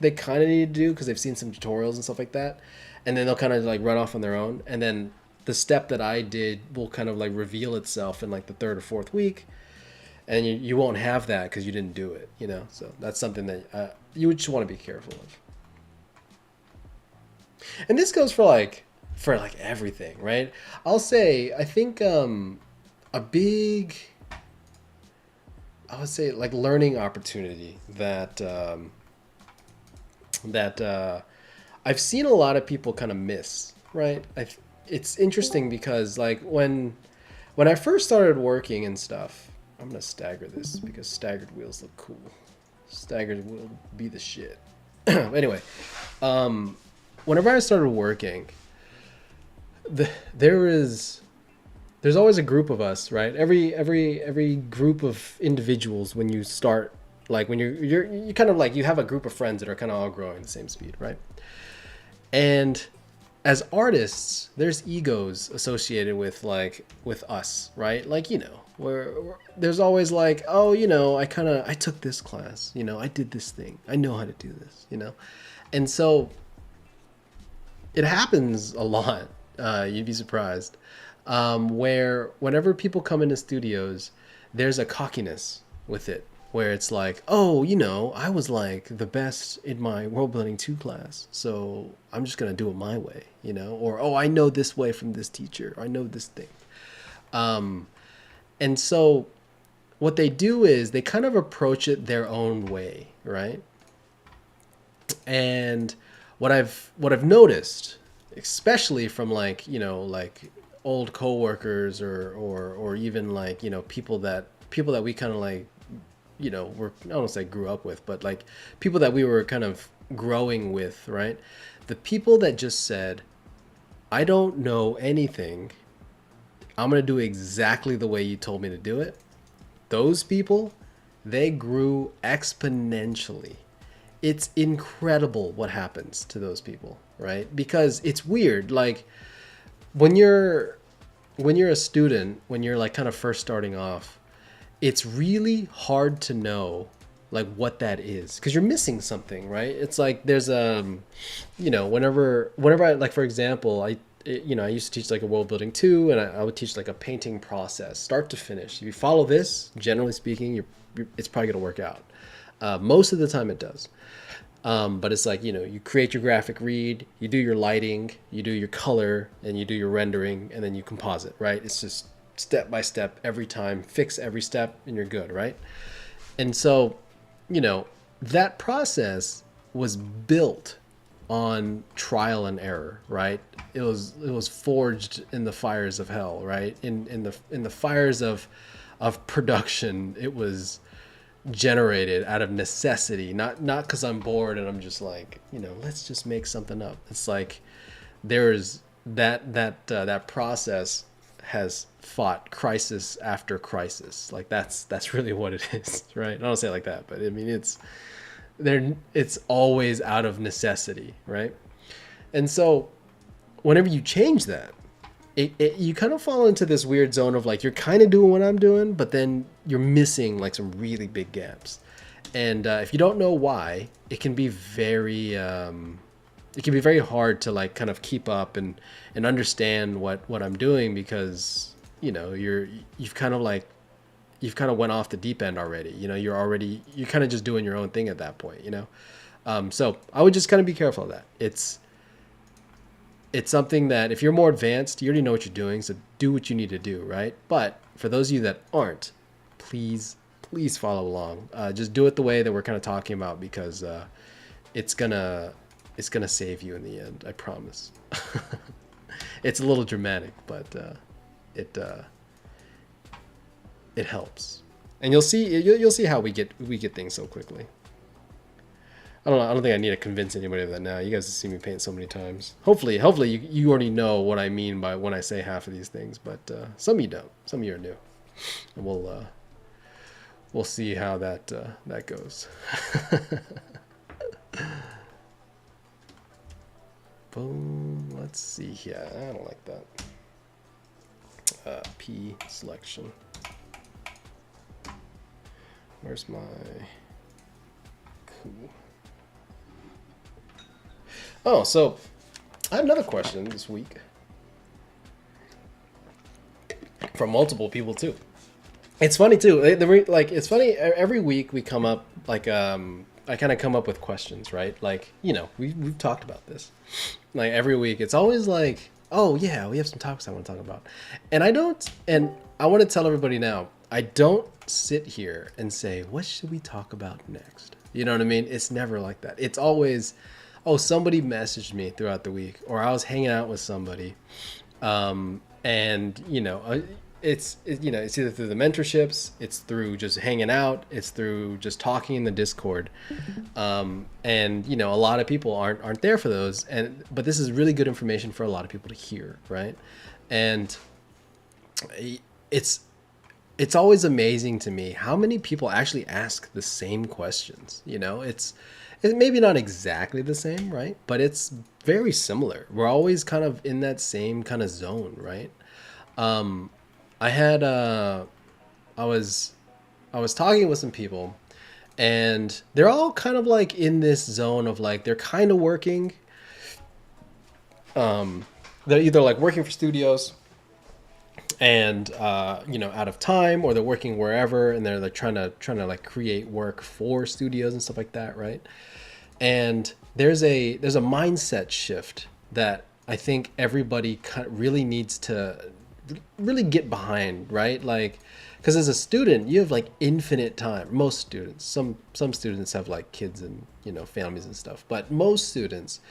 they kind of need to do because they've seen some tutorials and stuff like that, and then they'll kind of like run off on their own, and then the step that I did will kind of like reveal itself in like the third or fourth week, and you won't have that because you didn't do it, you know. So that's something that you just want to be careful of. And this goes for everything, right? I'll say I think a big, I would say like learning opportunity that I've seen a lot of people kind of miss, right? It's interesting because like when I first started working and stuff, I'm gonna stagger this because staggered wheels look cool. Staggered will be the shit. Anyway, whenever I started working, there's always a group of us, right? Every group of individuals when you start, like when you kind of like you have a group of friends that are kind of all growing at the same speed, right? And as artists, there's egos associated with us, right? Like, you know, where there's always like, oh, you know, I took this class, you know, I did this thing, I know how to do this, you know, and so it happens a lot. You'd be surprised. Where whenever people come into studios, there's a cockiness with it, where it's like, oh, you know, I was like the best in my World Building 2 class, so I'm just going to do it my way, you know, or, oh, I know this way from this teacher, or I know this thing. And so what they do is they kind of approach it their own way, right? And what I've noticed, especially from like, you know, like old coworkers or even like, you know, people that we kind of like, you know, I don't want to say grew up with, but like people that we were kind of growing with, right? The people that just said, I don't know anything, I'm going to do exactly the way you told me to do it. Those people, they grew exponentially. It's incredible what happens to those people, right? Because it's weird. Like when you're a student, when you're like kind of first starting off, it's really hard to know like what that is because you're missing something, right? It's like there's you know, whenever I, like, for example, I used to teach like a World Building 2, and I would teach like a painting process start to finish. If you follow this, generally speaking, it's probably going to work out. Most of the time it does. But it's like, you know, you create your graphic read, you do your lighting, you do your color, and you do your rendering, and then you composite, right? It's just step by step every time, fix every step, and you're good, right? And so, you know, that process was built on trial and error, right? It was forged in the fires of hell, right? In the fires of production, it was generated out of necessity, not because I'm bored and I'm just like, you know, let's just make something up. It's like there's that process has fought crisis after crisis. Like that's really what it is, right? I don't say it like that, but I mean it's always out of necessity, right? And so whenever you change that, you kind of fall into this weird zone of like you're kind of doing what I'm doing, but then you're missing like some really big gaps. And if you don't know why, it can be very hard to like kind of keep up and understand what I'm doing, because you know you've kind of went off the deep end already. You know, you're kind of just doing your own thing at that point, you know. So I would just kind of be careful of that. It's something that if you're more advanced, you already know what you're doing, so do what you need to do, right? But for those of you that aren't, please follow along. Just do it the way that we're kind of talking about, because it's gonna save you in the end, I promise. it's a little dramatic, but it it helps, and you'll see how we get things so quickly. I don't know. I don't think I need to convince anybody of that now. You guys have seen me paint so many times. Hopefully you already know what I mean by when I say half of these things, but some of you don't. Some of you are new, and we'll see how that goes. Boom. Let's see here. I don't like that. P selection. Where's my cool? Oh, so I had another question this week from multiple people too. It's funny too. It's funny. Every week we come up like I kind of come up with questions, right? Like, you know, we've talked about this. Like every week, it's always like, oh yeah, we have some topics I want to talk about, and I want to tell everybody now, I don't sit here and say, what should we talk about next? You know what I mean? It's never like that. It's always, oh, somebody messaged me throughout the week, or I was hanging out with somebody, and you know, it's either through the mentorships, it's through just hanging out, it's through just talking in the Discord, and you know, a lot of people aren't there for those, but this is really good information for a lot of people to hear, right? And it's always amazing to me how many people actually ask the same questions. You know, it's maybe not exactly the same, right? But it's very similar. We're always kind of in that same kind of zone, right? I was talking with some people, and they're all kind of like in this zone of like they're kind of working. They're either like working for studios and you know, out of time, or they're working wherever and they're like trying to like create work for studios and stuff like that, right? And there's a mindset shift that I think everybody really needs to really get behind, right? Like, because as a student, you have like infinite time. Most students, some students have like kids and, you know, families and stuff, but most students,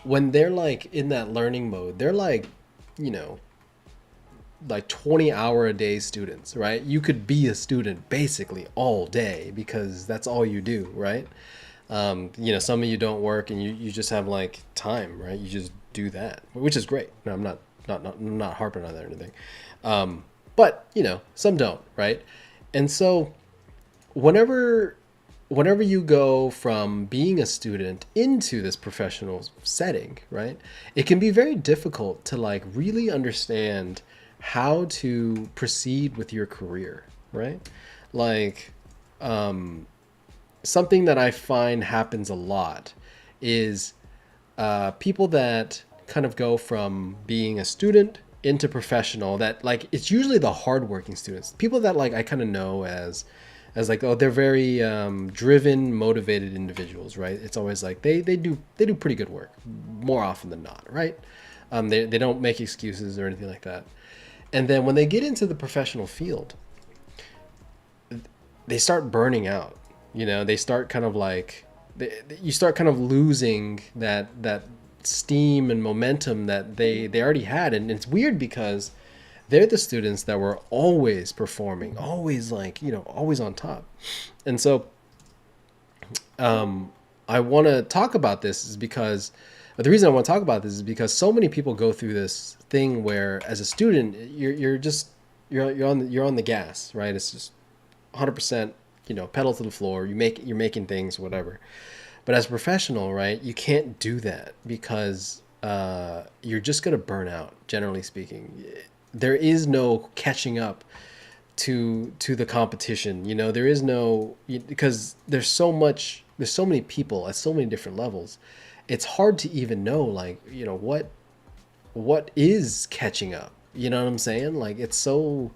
when they're like in that learning mode, they're like, you know, like 20-hour-a-day students, right? You could be a student basically all day because that's all you do, right? You know, some of you don't work and you just have like time, right? You just do that, which is great. No, I'm not harping on that or anything. But you know, some don't, right? And so whenever you go from being a student into this professional setting, right, it can be very difficult to like really understand how to proceed with your career, right? Like, something that I find happens a lot is people that kind of go from being a student into professional, that like, it's usually the hardworking students, people that like I kind of know as like, oh, they're very driven, motivated individuals, right? It's always like they do pretty good work more often than not, right? They don't make excuses or anything like that. And then when they get into the professional field, they start burning out. You know, they start kind of like, you start kind of losing that steam and momentum that they already had. And it's weird because they're the students that were always performing, always like, you know, always on top. And so I want to talk about this is because the reason I want to talk about this is because so many people go through this thing where as a student, you're on the gas, right? It's just 100%, you know, pedal to the floor. You're making things, whatever. But as a professional, right, you can't do that because you're just going to burn out, generally speaking. There is no catching up to the competition. You know, there is no, because there's so many people at so many different levels. It's hard to even know, like, you know, what is catching up. You know what I'm saying? Like, it's so,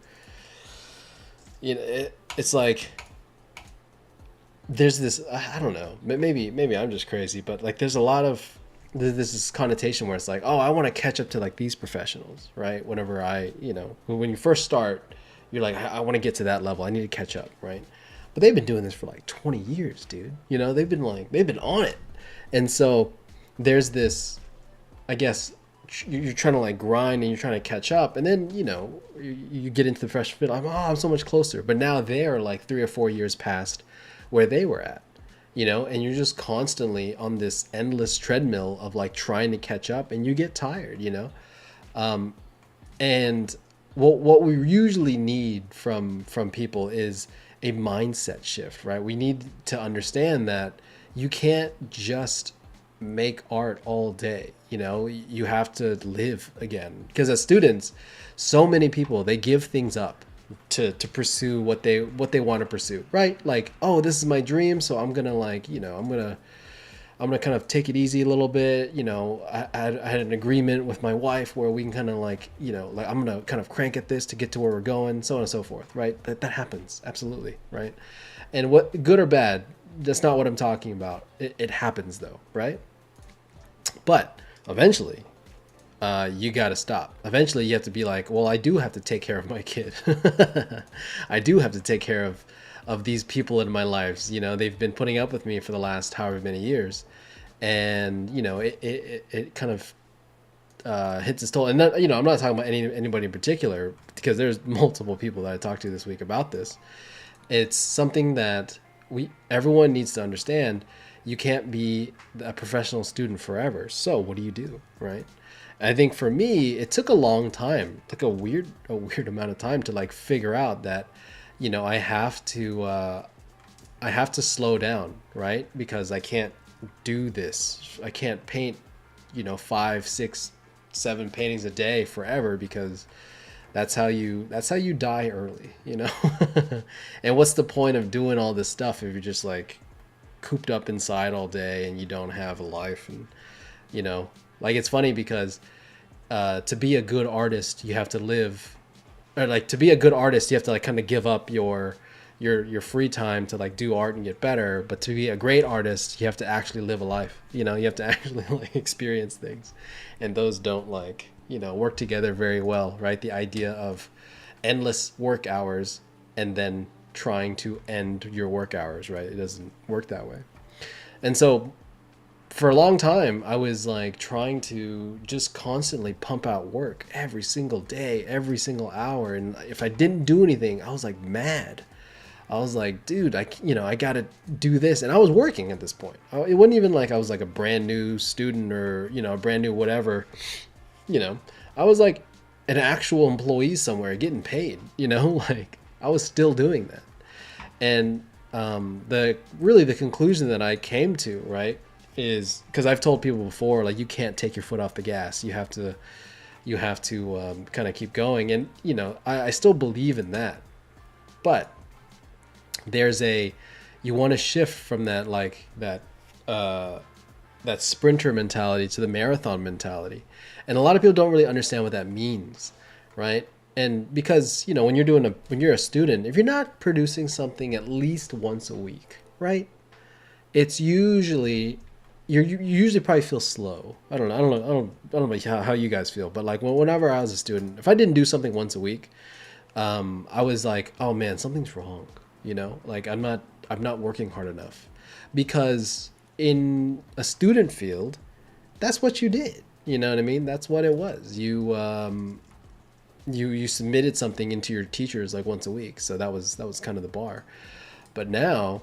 you know, it's like, there's this, I don't know, maybe I'm just crazy, but like there's a lot of this connotation where it's like, oh, I want to catch up to like these professionals, right? Whenever you know, when you first start, you're like, I want to get to that level. I need to catch up, right? But they've been doing this for like 20 years, dude. You know, they've been on it. And so there's this, I guess, you're trying to like grind and you're trying to catch up, and then you get into the freshman field. I'm so much closer, but now they're like 3 or 4 years past where they were at, and you're just constantly on this endless treadmill of like trying to catch up, and you get tired, and what we usually need from people is a mindset shift, right? We need to understand that you can't just make art all day. You have to live again. Because as students, so many people, they give things up to pursue what they want to pursue, right? Like, oh, this is my dream, so I'm gonna like, I'm gonna kind of take it easy a little bit. I had an agreement with my wife where we can kind of like, like I'm gonna kind of crank at this to get to where we're going, so on and so forth, right? That happens, absolutely, right? And what, good or bad, that's not what I'm talking about. It happens though, right? But eventually, you got to stop. Eventually, you have to be like, well, I do have to take care of my kid. I do have to take care of these people in my lives. They've been putting up with me for the last however many years, and it kind of hits its toll. And that, I'm not talking about anybody in particular, because there's multiple people that I talked to this week about this. It's something that everyone needs to understand. You can't be a professional student forever. So what do you do, right? I think for me, it took a long time. It took a weird amount of time to like figure out that, I have to slow down, right? Because I can't do this. I can't paint, 5, 6, 7 paintings a day forever, because that's how you die early, And what's the point of doing all this stuff if you're just like cooped up inside all day and you don't have a life? And like, it's funny because to be a good artist you have to live, or like to be a good artist you have to like kind of give up your free time to like do art and get better. But to be a great artist you have to actually live a life. You have to actually like experience things, and those don't like work together very well, right? The idea of endless work hours and then trying to end your work hours, right? It doesn't work that way. And so for a long time I was like trying to just constantly pump out work every single day, every single hour, and if I didn't do anything I was like mad. I was like, dude, I gotta do this. And I was working at this point. It wasn't even like I was like a brand new student or a brand new whatever. I was like an actual employee somewhere getting paid, like I was still doing that. And the conclusion that I came to, right, is because I've told people before, like, you can't take your foot off the gas. You have to kind of keep going. And, I still believe in that. But you want to shift from that, like that sprinter mentality to the marathon mentality. And a lot of people don't really understand what that means, right? And because, when you're a student, if you're not producing something at least once a week, right? It's usually, you usually probably feel slow. I don't know how you guys feel, but like whenever I was a student, if I didn't do something once a week, I was like, oh man, something's wrong. Like I'm not working hard enough. Because in a student field, that's what you did. You know what I mean? That's what it was. You submitted something into your teachers like once a week. So that was kind of the bar. But now,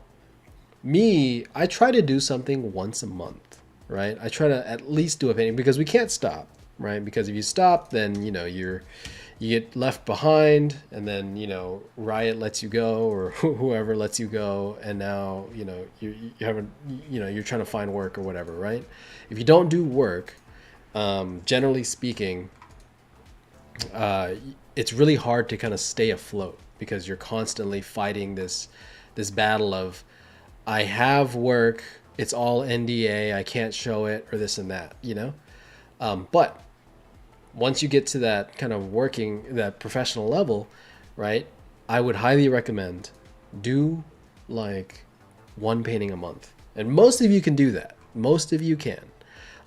I try to do something once a month, right? I try to at least do a painting, because we can't stop, right? Because if you stop, then, you get left behind, and then, Riot lets you go, or whoever lets you go. And now, you haven't, you're trying to find work or whatever, right? If you don't do work, generally speaking, it's really hard to kind of stay afloat, because you're constantly fighting this battle of, I have work, it's all NDA, I can't show it, or this and that, but once you get to that kind of that professional level, right, I would highly recommend do like one painting a month. And most of you can do that. Most of you can.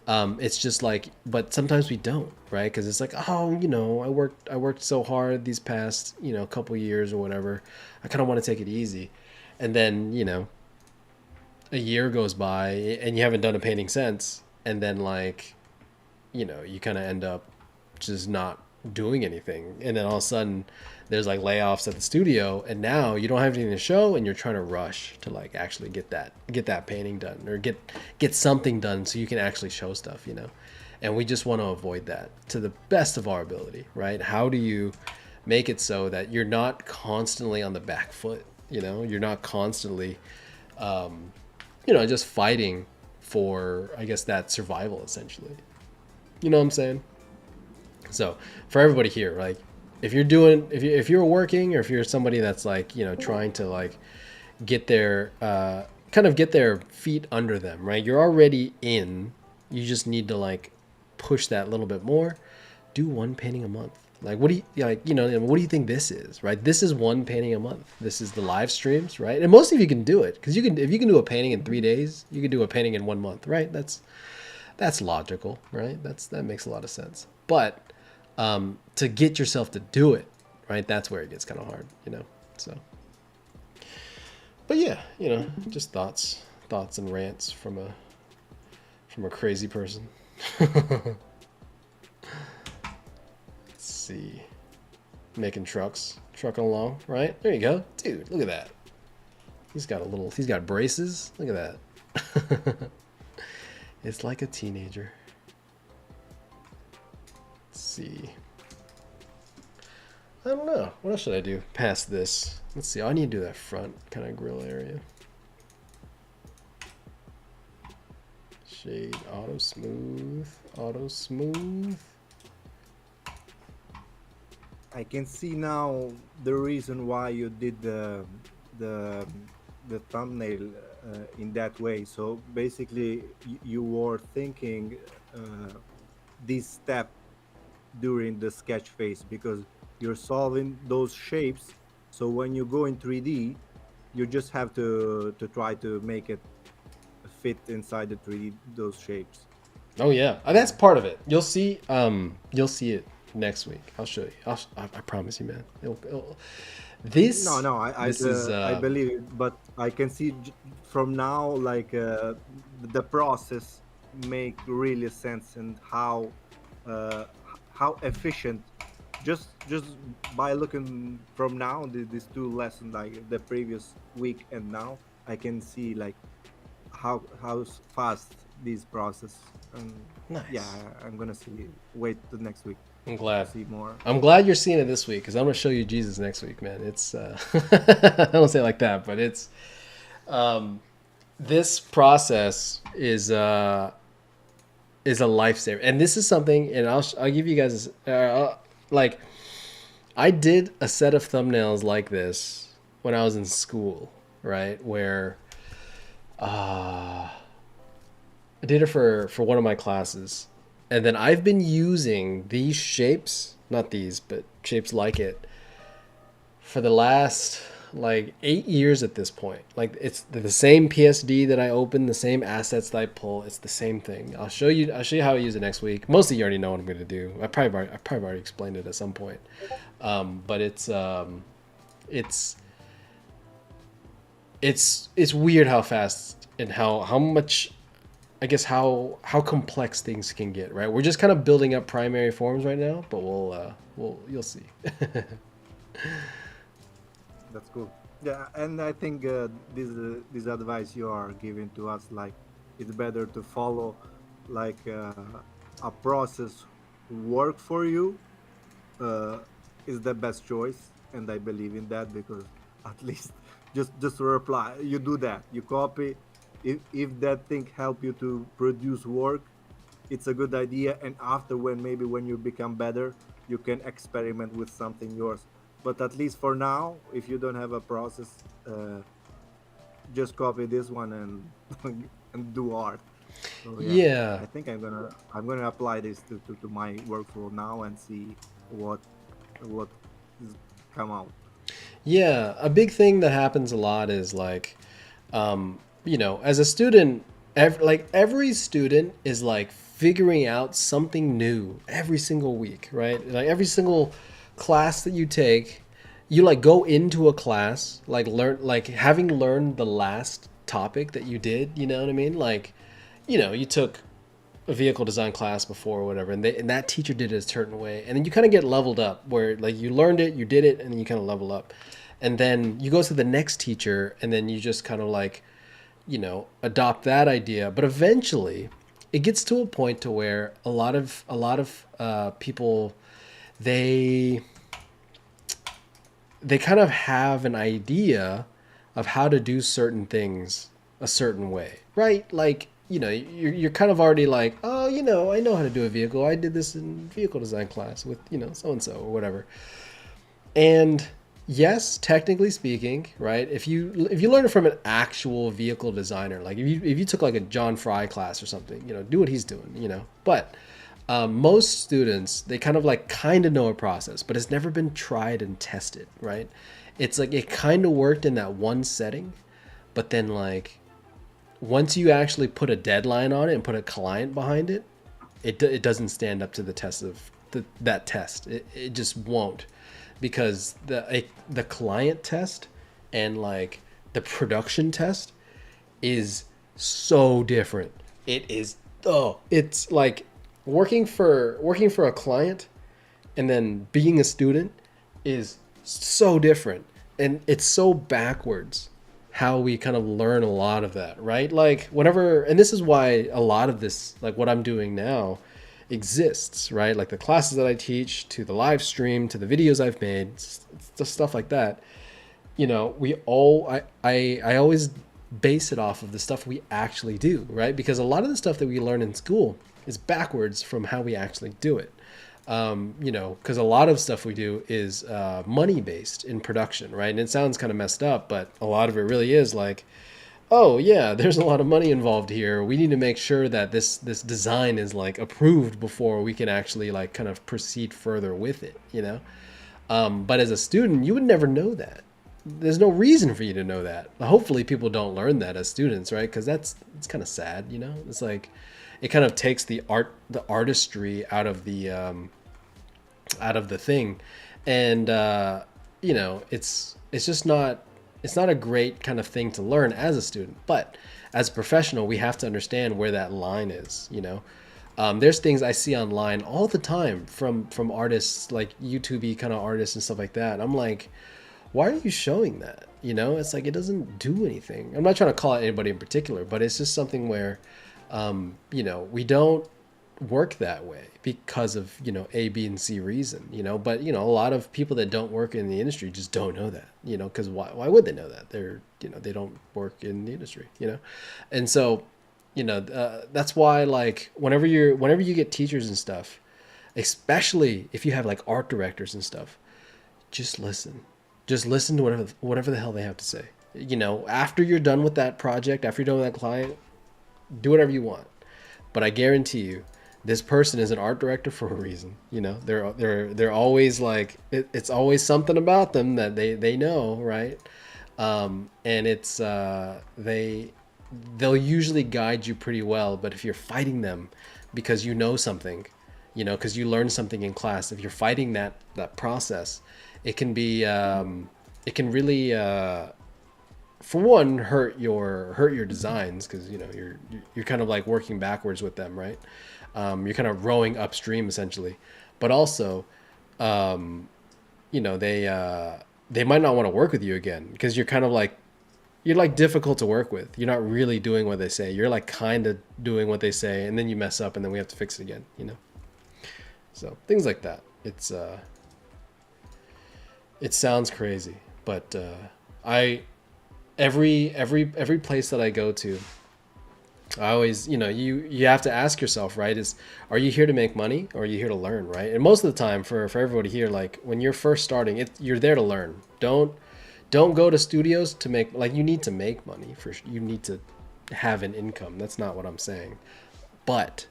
It's just like, but sometimes we don't, right? Because it's like, oh, I worked so hard these past, couple years or whatever. I kind of want to take it easy. And then, a year goes by and you haven't done a painting since. And then like, you know, you kind of end up just not doing anything, and then all of a sudden there's like layoffs at the studio, and now you don't have anything to show, and you're trying to rush to like actually get that painting done, or get something done so you can actually show stuff, you know. And we just want to avoid that to the best of our ability, right? How do you make it so that you're not constantly on the back foot, you know, you're not constantly you know, just fighting for, I guess, that survival essentially, you know what I'm saying? So for everybody here, like, if you're working, or if you're somebody that's like, you know, trying to like get their kind of get their feet under them, right? You're already in. You just need to like push that little bit more. Do one painting a month. Like, what do you like? You know, what do you think this is, right? This is one painting a month. This is the live streams, right? And most of you can do it, because you can. If you can do a painting in 3 days, you can do a painting in 1 month, right? That's logical, right? That makes a lot of sense. But to get yourself to do it, right? That's where it gets kind of hard, you know. So, but yeah, you know, just thoughts and rants from a crazy person. Let's see, making trucking along, right? There you go, dude. Look at that. He's got braces. Look at that. It's like a teenager. Let's see. I don't know. What else should I do past this? Let's see. I need to do that front kind of grill area. Shade, auto smooth. I can see now the reason why you did the thumbnail in that way. So basically, you were thinking this step during the sketch phase, because you're solving those shapes. So when you go in 3D, you just have to try to make it fit inside the 3D, those shapes. Oh yeah, that's part of it. You'll see it next week. I'll show you. I promise you, man. This is I believe it, but I can see from now, like the process make really sense, and how efficient, just by looking from now, these 2 lessons, like the previous week and now, I can see like how fast this process. And nice. Yeah, I'm gonna wait the next week. I'm glad. To see more. I'm glad you're seeing it this week, because I'm gonna show you Jesus next week, man. It's I don't say it like that, but it's this process is a lifesaver, and this is something, and I'll give you guys like, I did a set of thumbnails like this when I was in school, right? Where I did it for one of my classes, and then I've been using these shapes, not these, but shapes like it, for the last like 8 years at this point. Like, it's the same PSD that I open, the same assets that I pull. It's the same thing. I'll show you how I use it next week. Most of you already know what I'm going to do. I probably already explained it at some point. But it's weird how fast and how much, I guess, how complex things can get, right? We're just kind of building up primary forms right now, but you'll see. That's cool. Yeah, and I think this advice you are giving to us, like, it's better to follow like a process work for you is the best choice, and I believe in that, because at least just reply. You do that. You copy. If that thing help you to produce work, it's a good idea. And after, when you become better, you can experiment with something yours. But at least for now, if you don't have a process, just copy this one and do art. So, yeah. I think I'm gonna apply this to my workflow now and see what is come out. Yeah, a big thing that happens a lot is like, you know, as a student, every student is like figuring out something new every single week, right? Like every single class that you take, you like go into a class, like having learned the last topic that you did, you know what I mean? Like, you know, you took a vehicle design class before or whatever, and that teacher did it a certain way, and then you kind of get leveled up where like you learned it, you did it, and then you kind of level up, and then you go to the next teacher, and then you just kind of like, adopt that idea. But eventually, it gets to a point to where a lot of people, they kind of have an idea of how to do certain things a certain way, right? Like, you're kind of already like, oh, I know how to do a vehicle. I did this in vehicle design class with, so and so or whatever. And yes, technically speaking, right? If you learn it from an actual vehicle designer, like if you took like a John Fry class or something, do what he's doing, But most students, they kind of know a process, but it's never been tried and tested, right? It's like it kind of worked in that one setting, but then like once you actually put a deadline on it and put a client behind it, it doesn't stand up to the test of that test. It just won't, because the client test and like the production test is so different. It's like working for a client and then being a student is so different, and it's so backwards how we kind of learn a lot of that, right? Like whenever, and this is why a lot of this, like what I'm doing now, exists, right? Like the classes that I teach, to the live stream, to the videos I've made, just stuff like that. I always base it off of the stuff we actually do, right? Because a lot of the stuff that we learn in school is backwards from how we actually do it. Because a lot of stuff we do is money based in production, right? And it sounds kind of messed up, but a lot of it really is like, oh yeah, there's a lot of money involved here. We need to make sure that this design is like approved before we can actually like kind of proceed further with it, But as a student, you would never know that. There's no reason for you to know that. Hopefully people don't learn that as students, right? Because it's kind of sad, It's like it kind of takes the artistry out of the thing, and it's just not. It's not a great kind of thing to learn as a student, but as a professional, we have to understand where that line is. There's things I see online all the time from artists, like YouTube-y kind of artists and stuff like that. I'm like, why are you showing that? It's like it doesn't do anything. I'm not trying to call out anybody in particular, but it's just something where, we don't work that way because of A, B, and C reason, but a lot of people that don't work in the industry just don't know that, because why would they know that? They're they don't work in the industry, and so that's why, like, whenever you get teachers and stuff, especially if you have like art directors and stuff, just listen to whatever the hell they have to say. After you're done with that project, after you're done with that client, do whatever you want, but I guarantee you, this person is an art director for a reason. They're always like, it's always something about them that they know, right? And it's they'll usually guide you pretty well. But if you're fighting them because you know something, because you learned something in class, if you're fighting that process, it can be it can really for one hurt your designs, because you're kind of like working backwards with them, right? You're kind of rowing upstream essentially, but also, they might not want to work with you again because you're difficult to work with. You're not really doing what they say. You're like kind of doing what they say, and then you mess up, and then we have to fix it again. So things like that. It sounds crazy, but every place that I go to, I always, you have to ask yourself, right, are you here to make money, or are you here to learn, right? And most of the time, for everybody here, like when you're first starting, you're there to learn. Don't go to studios to make, like, you need to make money, you need to have an income. That's not what I'm saying. But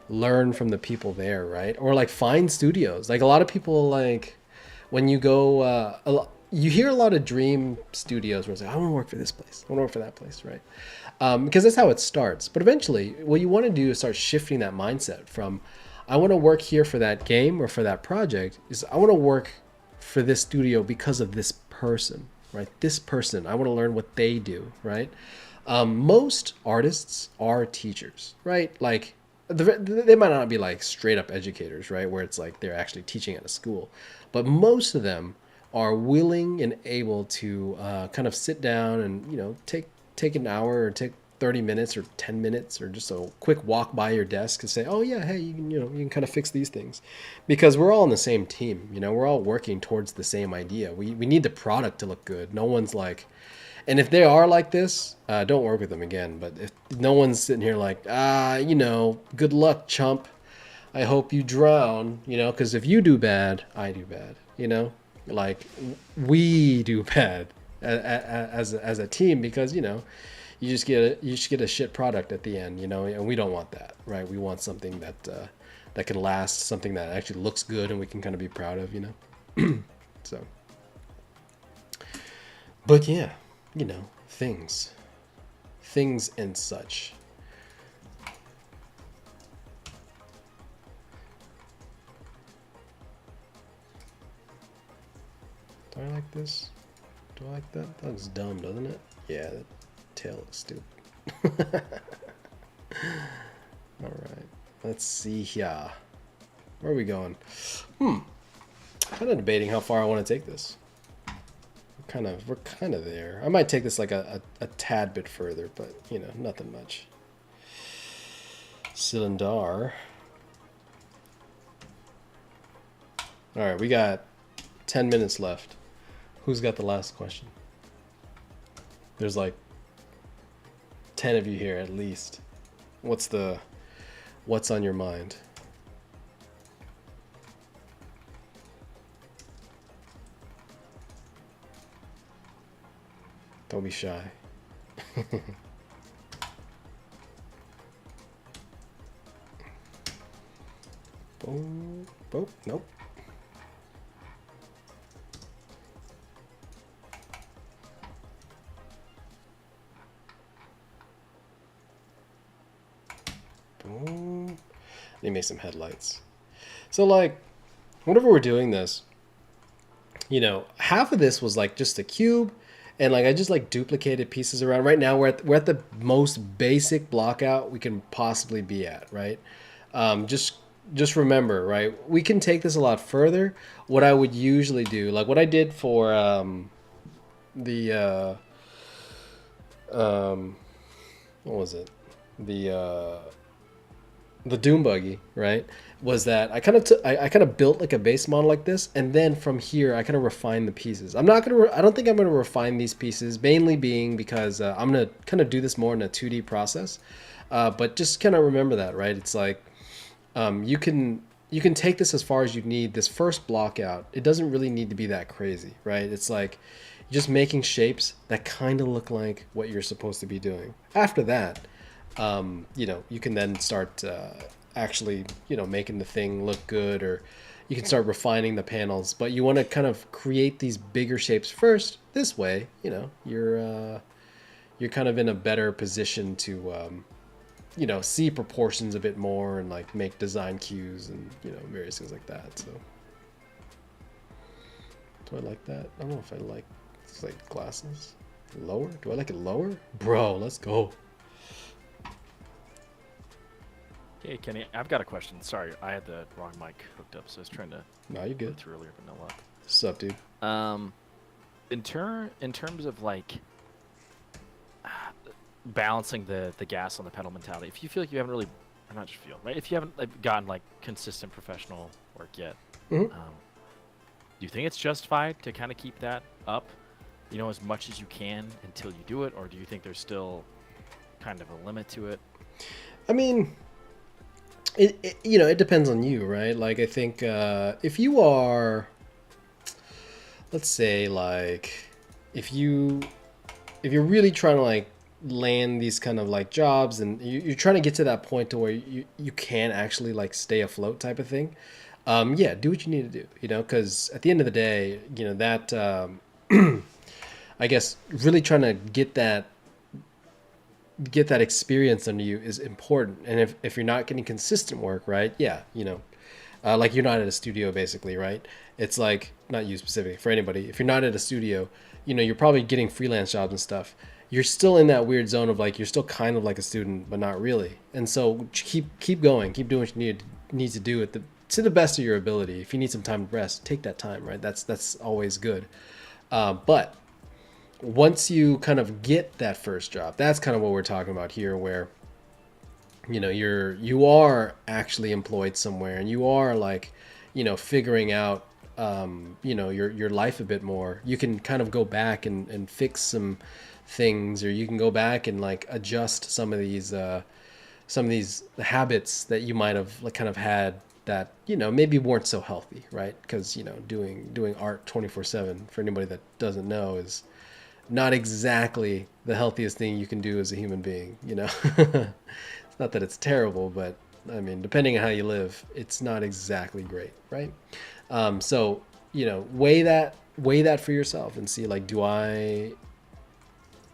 learn from the people there, right? Or like find studios. Like a lot of people, like when you go, you hear a lot of dream studios where it's like, I want to work for this place, I want to work for that place, right? Because that's how it starts. But eventually, what you want to do is start shifting that mindset from, I want to work here for that game or for that project, is I want to work for this studio because of this person, right? This person, I want to learn what they do, right? Most artists are teachers, right? Like they might not be like straight up educators, right? Where it's like they're actually teaching at a school, but most of them are willing and able to kind of sit down and take an hour or take 30 minutes or 10 minutes or just a quick walk by your desk and say, oh yeah, hey, you can kind of fix these things, because we're all on the same team. We're all working towards the same idea. We need the product to look good. No one's like, and if they are like this, don't work with them again. But if no one's sitting here like, good luck, chump. I hope you drown, because if you do bad, I do bad, like we do bad as a team, because, you just get a shit product at the end, and we don't want that, right? We want something that can last, something that actually looks good and we can kind of be proud of, so. But yeah, things and such. Do I like this? Do I like that? That looks dumb, doesn't it? Yeah, that tail looks stupid. All right, let's see here. Where are we going? Kind of debating how far I want to take this. We're kind of there. I might take this like a tad bit further, but nothing much. Cylinder. All right, we got 10 minutes left. Who's got the last question? There's like 10 of you here at least. What's on your mind? Don't be shy. Boom. Boom. Nope. Boom. Need to make some headlights. So like, whenever we're doing this, half of this was like just a cube. And like I just like duplicated pieces around. Right now we're at the most basic block out we can possibly be at, right? Just remember, right? We can take this a lot further. What I would usually do, like what I did for what was it? The Doom buggy, right? Was that I kind of built like a base model like this, and then from here I kind of refined the pieces. I don't think I'm gonna refine these pieces, mainly being because I'm gonna kind of do this more in a 2D process. But just kind of remember that, right? It's like you can take this as far as you need. This first block out, it doesn't really need to be that crazy, right? It's like just making shapes that kind of look like what you're supposed to be doing. After that, you can then start actually, making the thing look good, or you can start refining the panels. But you want to kind of create these bigger shapes first. This way, you're kind of in a better position to, see proportions a bit more and like make design cues and various things like that. So, do I like that? I don't know if I like it's like glasses. Lower? Do I like it lower? Bro, let's go. Hey Kenny, I've got a question. Sorry, I had the wrong mic hooked up, so I was trying to No, you good. through earlier, but no luck. What's up, dude? In terms of like balancing the gas on the pedal mentality, if you feel like you haven't really, or not just feel, right? If you haven't like gotten like consistent professional work yet, Mhm. do you think it's justified to kind of keep that up, as much as you can until you do it, or do you think there's still kind of a limit to it? I mean, it depends on you, right? Like I think if you are, let's say, like if you're really trying to like land these kind of like jobs, and you're trying to get to that point to where you can actually like stay afloat type of thing, yeah, do what you need to do, because at the end of the day, that I guess really trying to get that experience under you is important. And if you're not getting consistent work, right? Yeah, like you're not at a studio basically, right? It's like, not you specifically, for anybody, if you're not at a studio, you're probably getting freelance jobs and stuff. you're still in that weird zone of like you're still kind of like a student but not really. And so keep going, keep doing what you need to do to the best of your ability. If you need some time to rest, take that time, right? That's always good. But once you kind of get that first job, that's kind of what we're talking about here, where you are actually employed somewhere and you are like figuring out your life a bit more. You can kind of go back and fix some things, or you can go back and like adjust some of these habits that you might have like kind of had that maybe weren't so healthy, right? Because doing art 24/7, for anybody that doesn't know, is not exactly the healthiest thing you can do as a human being. It's not that it's terrible, but I mean, depending on how you live, it's not exactly great, right? So weigh that for yourself and see, like, do I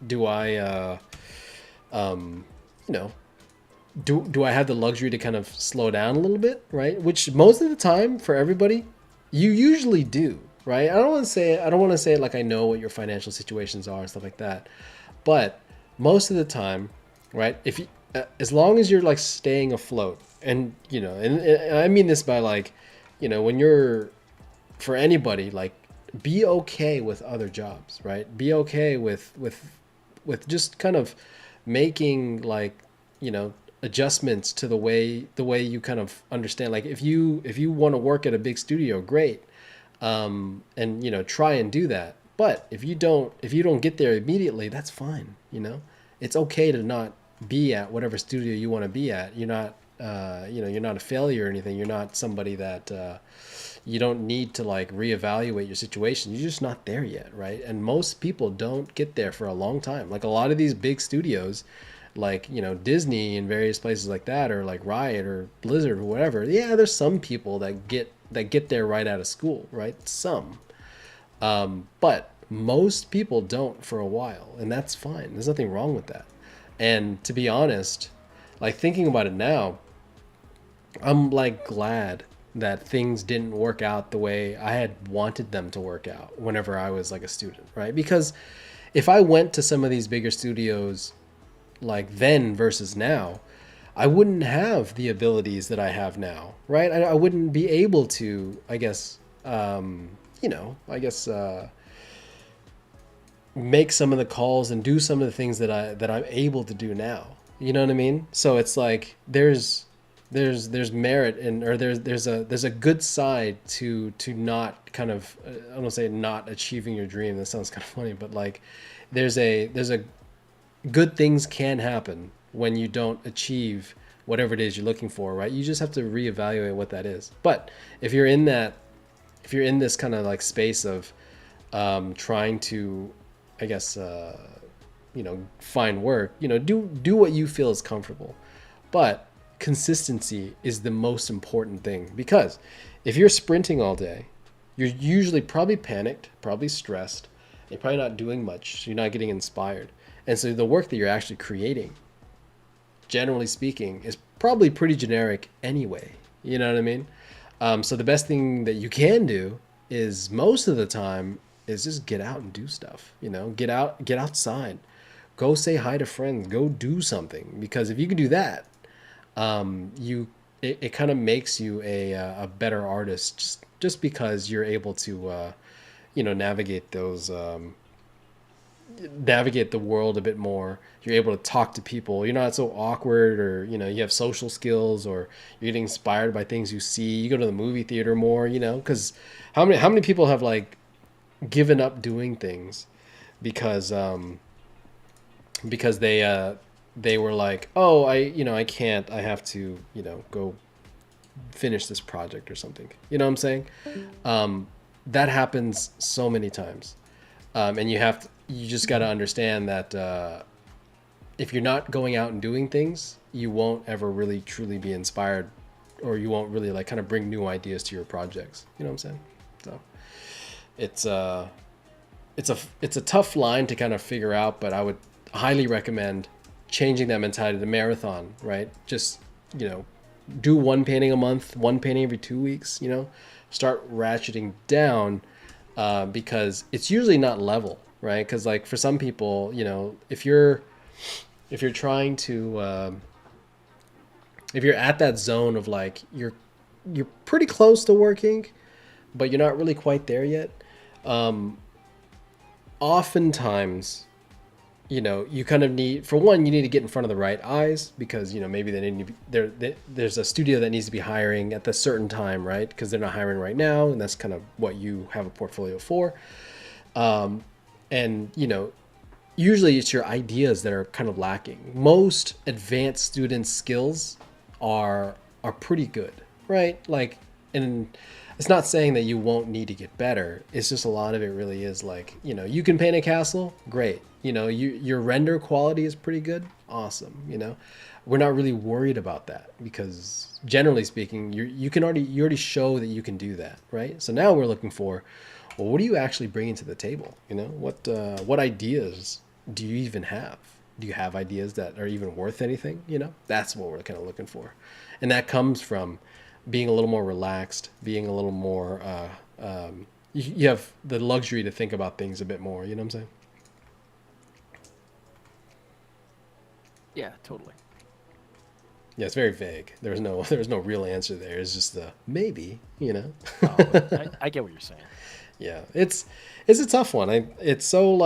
do I have the luxury to kind of slow down a little bit, right? Which most of the time for everybody, you usually do, right? I don't want to say like I know what your financial situations are and stuff like that, but most of the time, right? If you, as long as you're like staying afloat, and and I mean this by like, when you're, for anybody, like, be okay with other jobs, right? Be okay with just kind of making like adjustments to the way you kind of understand. Like if you want to work at a big studio, great, and try and do that. But if you don't get there immediately, that's fine. It's okay to not be at whatever studio you want to be at. You're not you're not a failure or anything. You're not somebody that you don't need to like reevaluate your situation. You're just not there yet, right? And most people don't get there for a long time. Like a lot of these big studios, like Disney and various places like that, or like Riot or Blizzard or whatever. Yeah, there's some people that get there right out of school, right? Some, but most people don't for a while, and that's fine. There's nothing wrong with that. And to be honest, like thinking about it now, I'm like glad that things didn't work out the way I had wanted them to work out whenever I was like a student, right? Because if I went to some of these bigger studios like then versus now, I wouldn't have the abilities that I have now, right? I wouldn't be able to, I guess, make some of the calls and do some of the things that I'm able to do now. You know what I mean? So it's like there's merit in, or there's a good side to not kind of, I don't want to say not achieving your dream. That sounds kind of funny, but like there's a good things can happen when you don't achieve whatever it is you're looking for, right? You just have to reevaluate what that is. But if you're in this kind of like space of trying to, I guess, find work, do what you feel is comfortable. But consistency is the most important thing, because if you're sprinting all day, you're usually probably panicked, probably stressed, you're probably not doing much, you're not getting inspired. And so the work that you're actually creating, generally speaking, is probably pretty generic anyway. You know what I mean? So the best thing that you can do is, most of the time, is just get out and do stuff. Get outside, go say hi to friends, go do something. Because if you can do that, it kind of makes you a better artist, just because you're able to navigate those. Navigate the world a bit more. You're able to talk to people. You're not so awkward, or you have social skills, or you're getting inspired by things you see. You go to the movie theater more, because how many people have like given up doing things because they were like, oh, I can't, I have to go finish this project or something. You know what I'm saying? That happens so many times. And you just got to understand that if you're not going out and doing things, you won't ever really truly be inspired, or you won't really like kind of bring new ideas to your projects. You know what I'm saying? So it's a tough line to kind of figure out, but I would highly recommend changing that mentality to marathon, right? Just, do one painting a month, one painting every 2 weeks, start ratcheting down, because it's usually not level. right? Because like for some people, if you're trying to if you're at that zone of like you're pretty close to working, but you're not really quite there yet. Oftentimes, you kind of need, for one, you need to get in front of the right eyes because maybe they need to be, there's a studio that needs to be hiring at the certain time, right? Because they're not hiring right now, and that's kind of what you have a portfolio for. And usually it's your ideas that are kind of lacking. Most advanced students' skills are pretty good, right? Like, and it's not saying that you won't need to get better. It's just a lot of it really is like, you can paint a castle, great. Your render quality is pretty good, awesome. We're not really worried about that because generally speaking, you already show that you can do that, right? So now we're looking for, well, what are you actually bringing to the table? What ideas do you even have? Do you have ideas that are even worth anything? That's what we're kind of looking for. And that comes from being a little more relaxed, being a little more, you have the luxury to think about things a bit more. You know what I'm saying? Yeah, totally. Yeah, it's very vague. There's no real answer there. It's just the maybe, Oh, I get what you're saying. Yeah, it's a tough one. It's so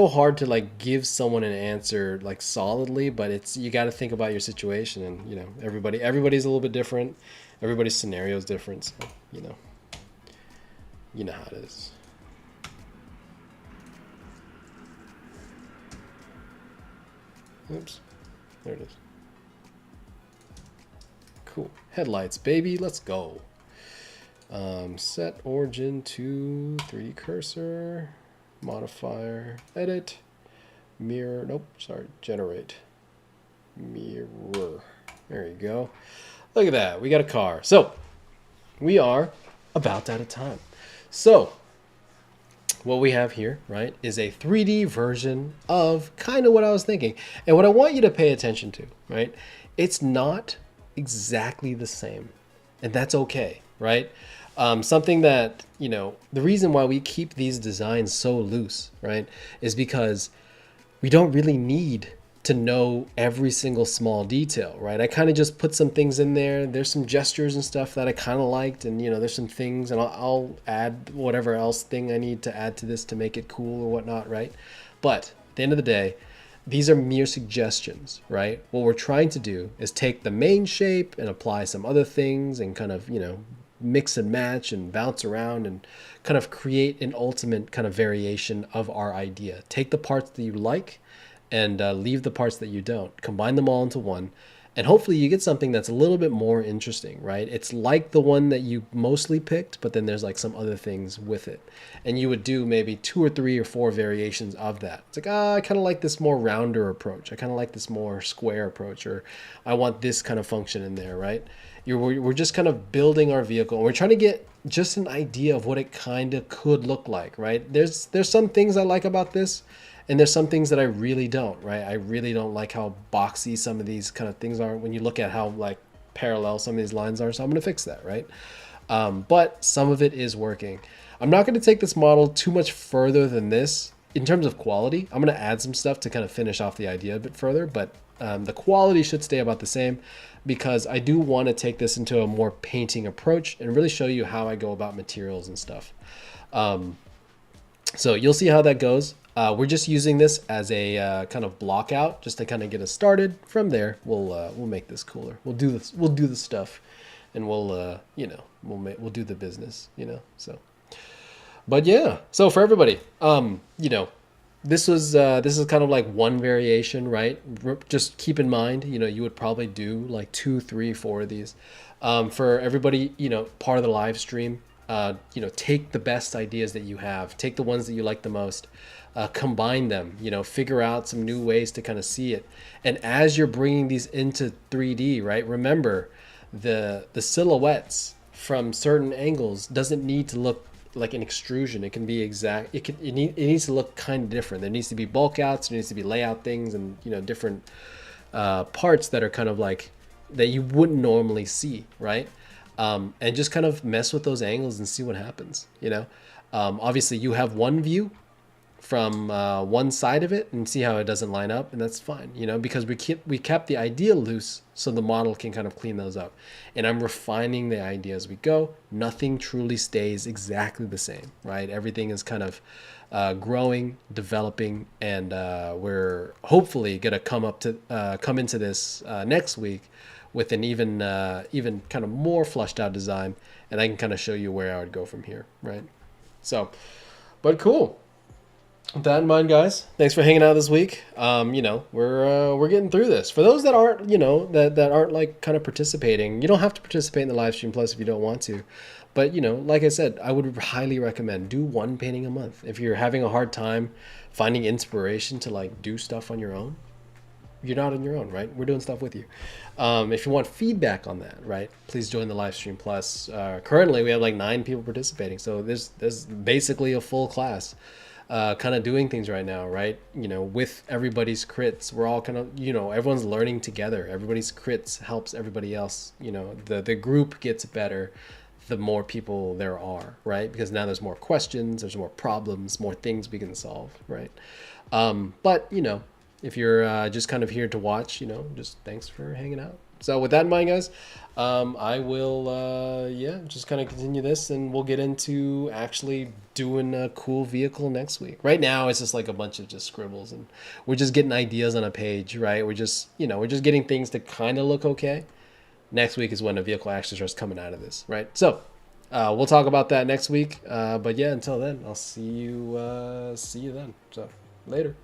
hard to like give someone an answer like solidly, but you got to think about your situation, and everybody's a little bit different. Everybody's scenario is different, so you know how it is. Oops, there it is. Cool. Headlights, baby, let's go. Set origin to 3D cursor, modifier, edit, mirror, nope, sorry, generate, mirror. There you go. Look at that, we got a car. So, we are about out of time. So, what we have here, right, is a 3D version of kind of what I was thinking. And what I want you to pay attention to, right, it's not exactly the same. And that's okay, right? Something that, the reason why we keep these designs so loose, right, is because we don't really need to know every single small detail, right? I kind of just put some things in there. There's some gestures and stuff that I kind of liked, and there's some things, and I'll add whatever else thing I need to add to this to make it cool or whatnot, right? But at the end of the day, these are mere suggestions, right? What we're trying to do is take the main shape and apply some other things and kind of, mix and match and bounce around and kind of create an ultimate kind of variation of our idea. Take the parts that you like and leave the parts that you don't. Combine them all into one, and hopefully you get something that's a little bit more interesting, right? It's like the one that you mostly picked, but then there's like some other things with it. And you would do maybe 2 or 3 or 4 variations of that. It's like, I kind of like this more rounder approach. I kind of like this more square approach, or I want this kind of function in there, right? We're just kind of building our vehicle, and we're trying to get just an idea of what it kind of could look like, right? There's some things I like about this, and there's some things that I really don't, right? I really don't like how boxy some of these kind of things are when you look at how like parallel some of these lines are. So I'm going to fix that, right? But some of it is working. I'm not going to take this model too much further than this in terms of quality. I'm going to add some stuff to kind of finish off the idea a bit further, but the quality should stay about the same, because I do want to take this into a more painting approach and really show you how I go about materials and stuff. So you'll see how that goes. We're just using this as a kind of block out just to kind of get us started. From there, we'll make this cooler. We'll do this. We'll do the stuff, and we'll do the business. So, but yeah. So for everybody, this is kind of like one variation, right? Just keep in mind, you would probably do like 2, 3, 4 of these. For everybody, part of the live stream, take the best ideas that you have, take the ones that you like the most, combine them, figure out some new ways to kind of see it. And as you're bringing these into 3D, right, remember the silhouettes from certain angles doesn't need to look like an extrusion. It can be exact. It needs to look kind of different. There needs to be bulk outs. There needs to be layout things, and different parts that are kind of like that you wouldn't normally see, right? And just kind of mess with those angles and see what happens. Obviously, you have one view from one side of it and see how it doesn't line up, and that's fine, you know, because we kept the idea loose so the model can kind of clean those up. And I'm refining the idea as we go. Nothing truly stays exactly the same, right? Everything is kind of growing, developing, and we're hopefully gonna come into this next week with an even kind of more flushed out design, and I can kind of show you where I would go from here, right? So, but cool. With that in mind, guys, thanks for hanging out this week. You know, we're getting through this. For those that aren't, you know, that aren't like kind of participating, you don't have to participate in the live stream plus if you don't want to. But you know, like I said, I would highly recommend do one painting a month. If you're having a hard time finding inspiration to like do stuff on your own, you're not on your own, right? We're doing stuff with you. If you want feedback on that, right, please join the Livestream Plus. Currently, we have like 9 people participating, so there's basically a full class. Kind of doing things right now, right? You know, with everybody's crits, we're all kind of, you know, everyone's learning together. Everybody's crits helps everybody else. You know, the group gets better the more people there are, right? Because now there's more questions, there's more problems, more things we can solve, right? But you know, if you're just kind of here to watch, you know, just thanks for hanging out. So with that in mind, guys, I will, just kind of continue this, and we'll get into actually doing a cool vehicle next week. Right now, it's just like a bunch of just scribbles, and we're just getting ideas on a page, right? We're just getting things to kind of look okay. Next week is when a vehicle actually starts coming out of this, right? So we'll talk about that next week. But yeah, until then, I'll see you then. So later.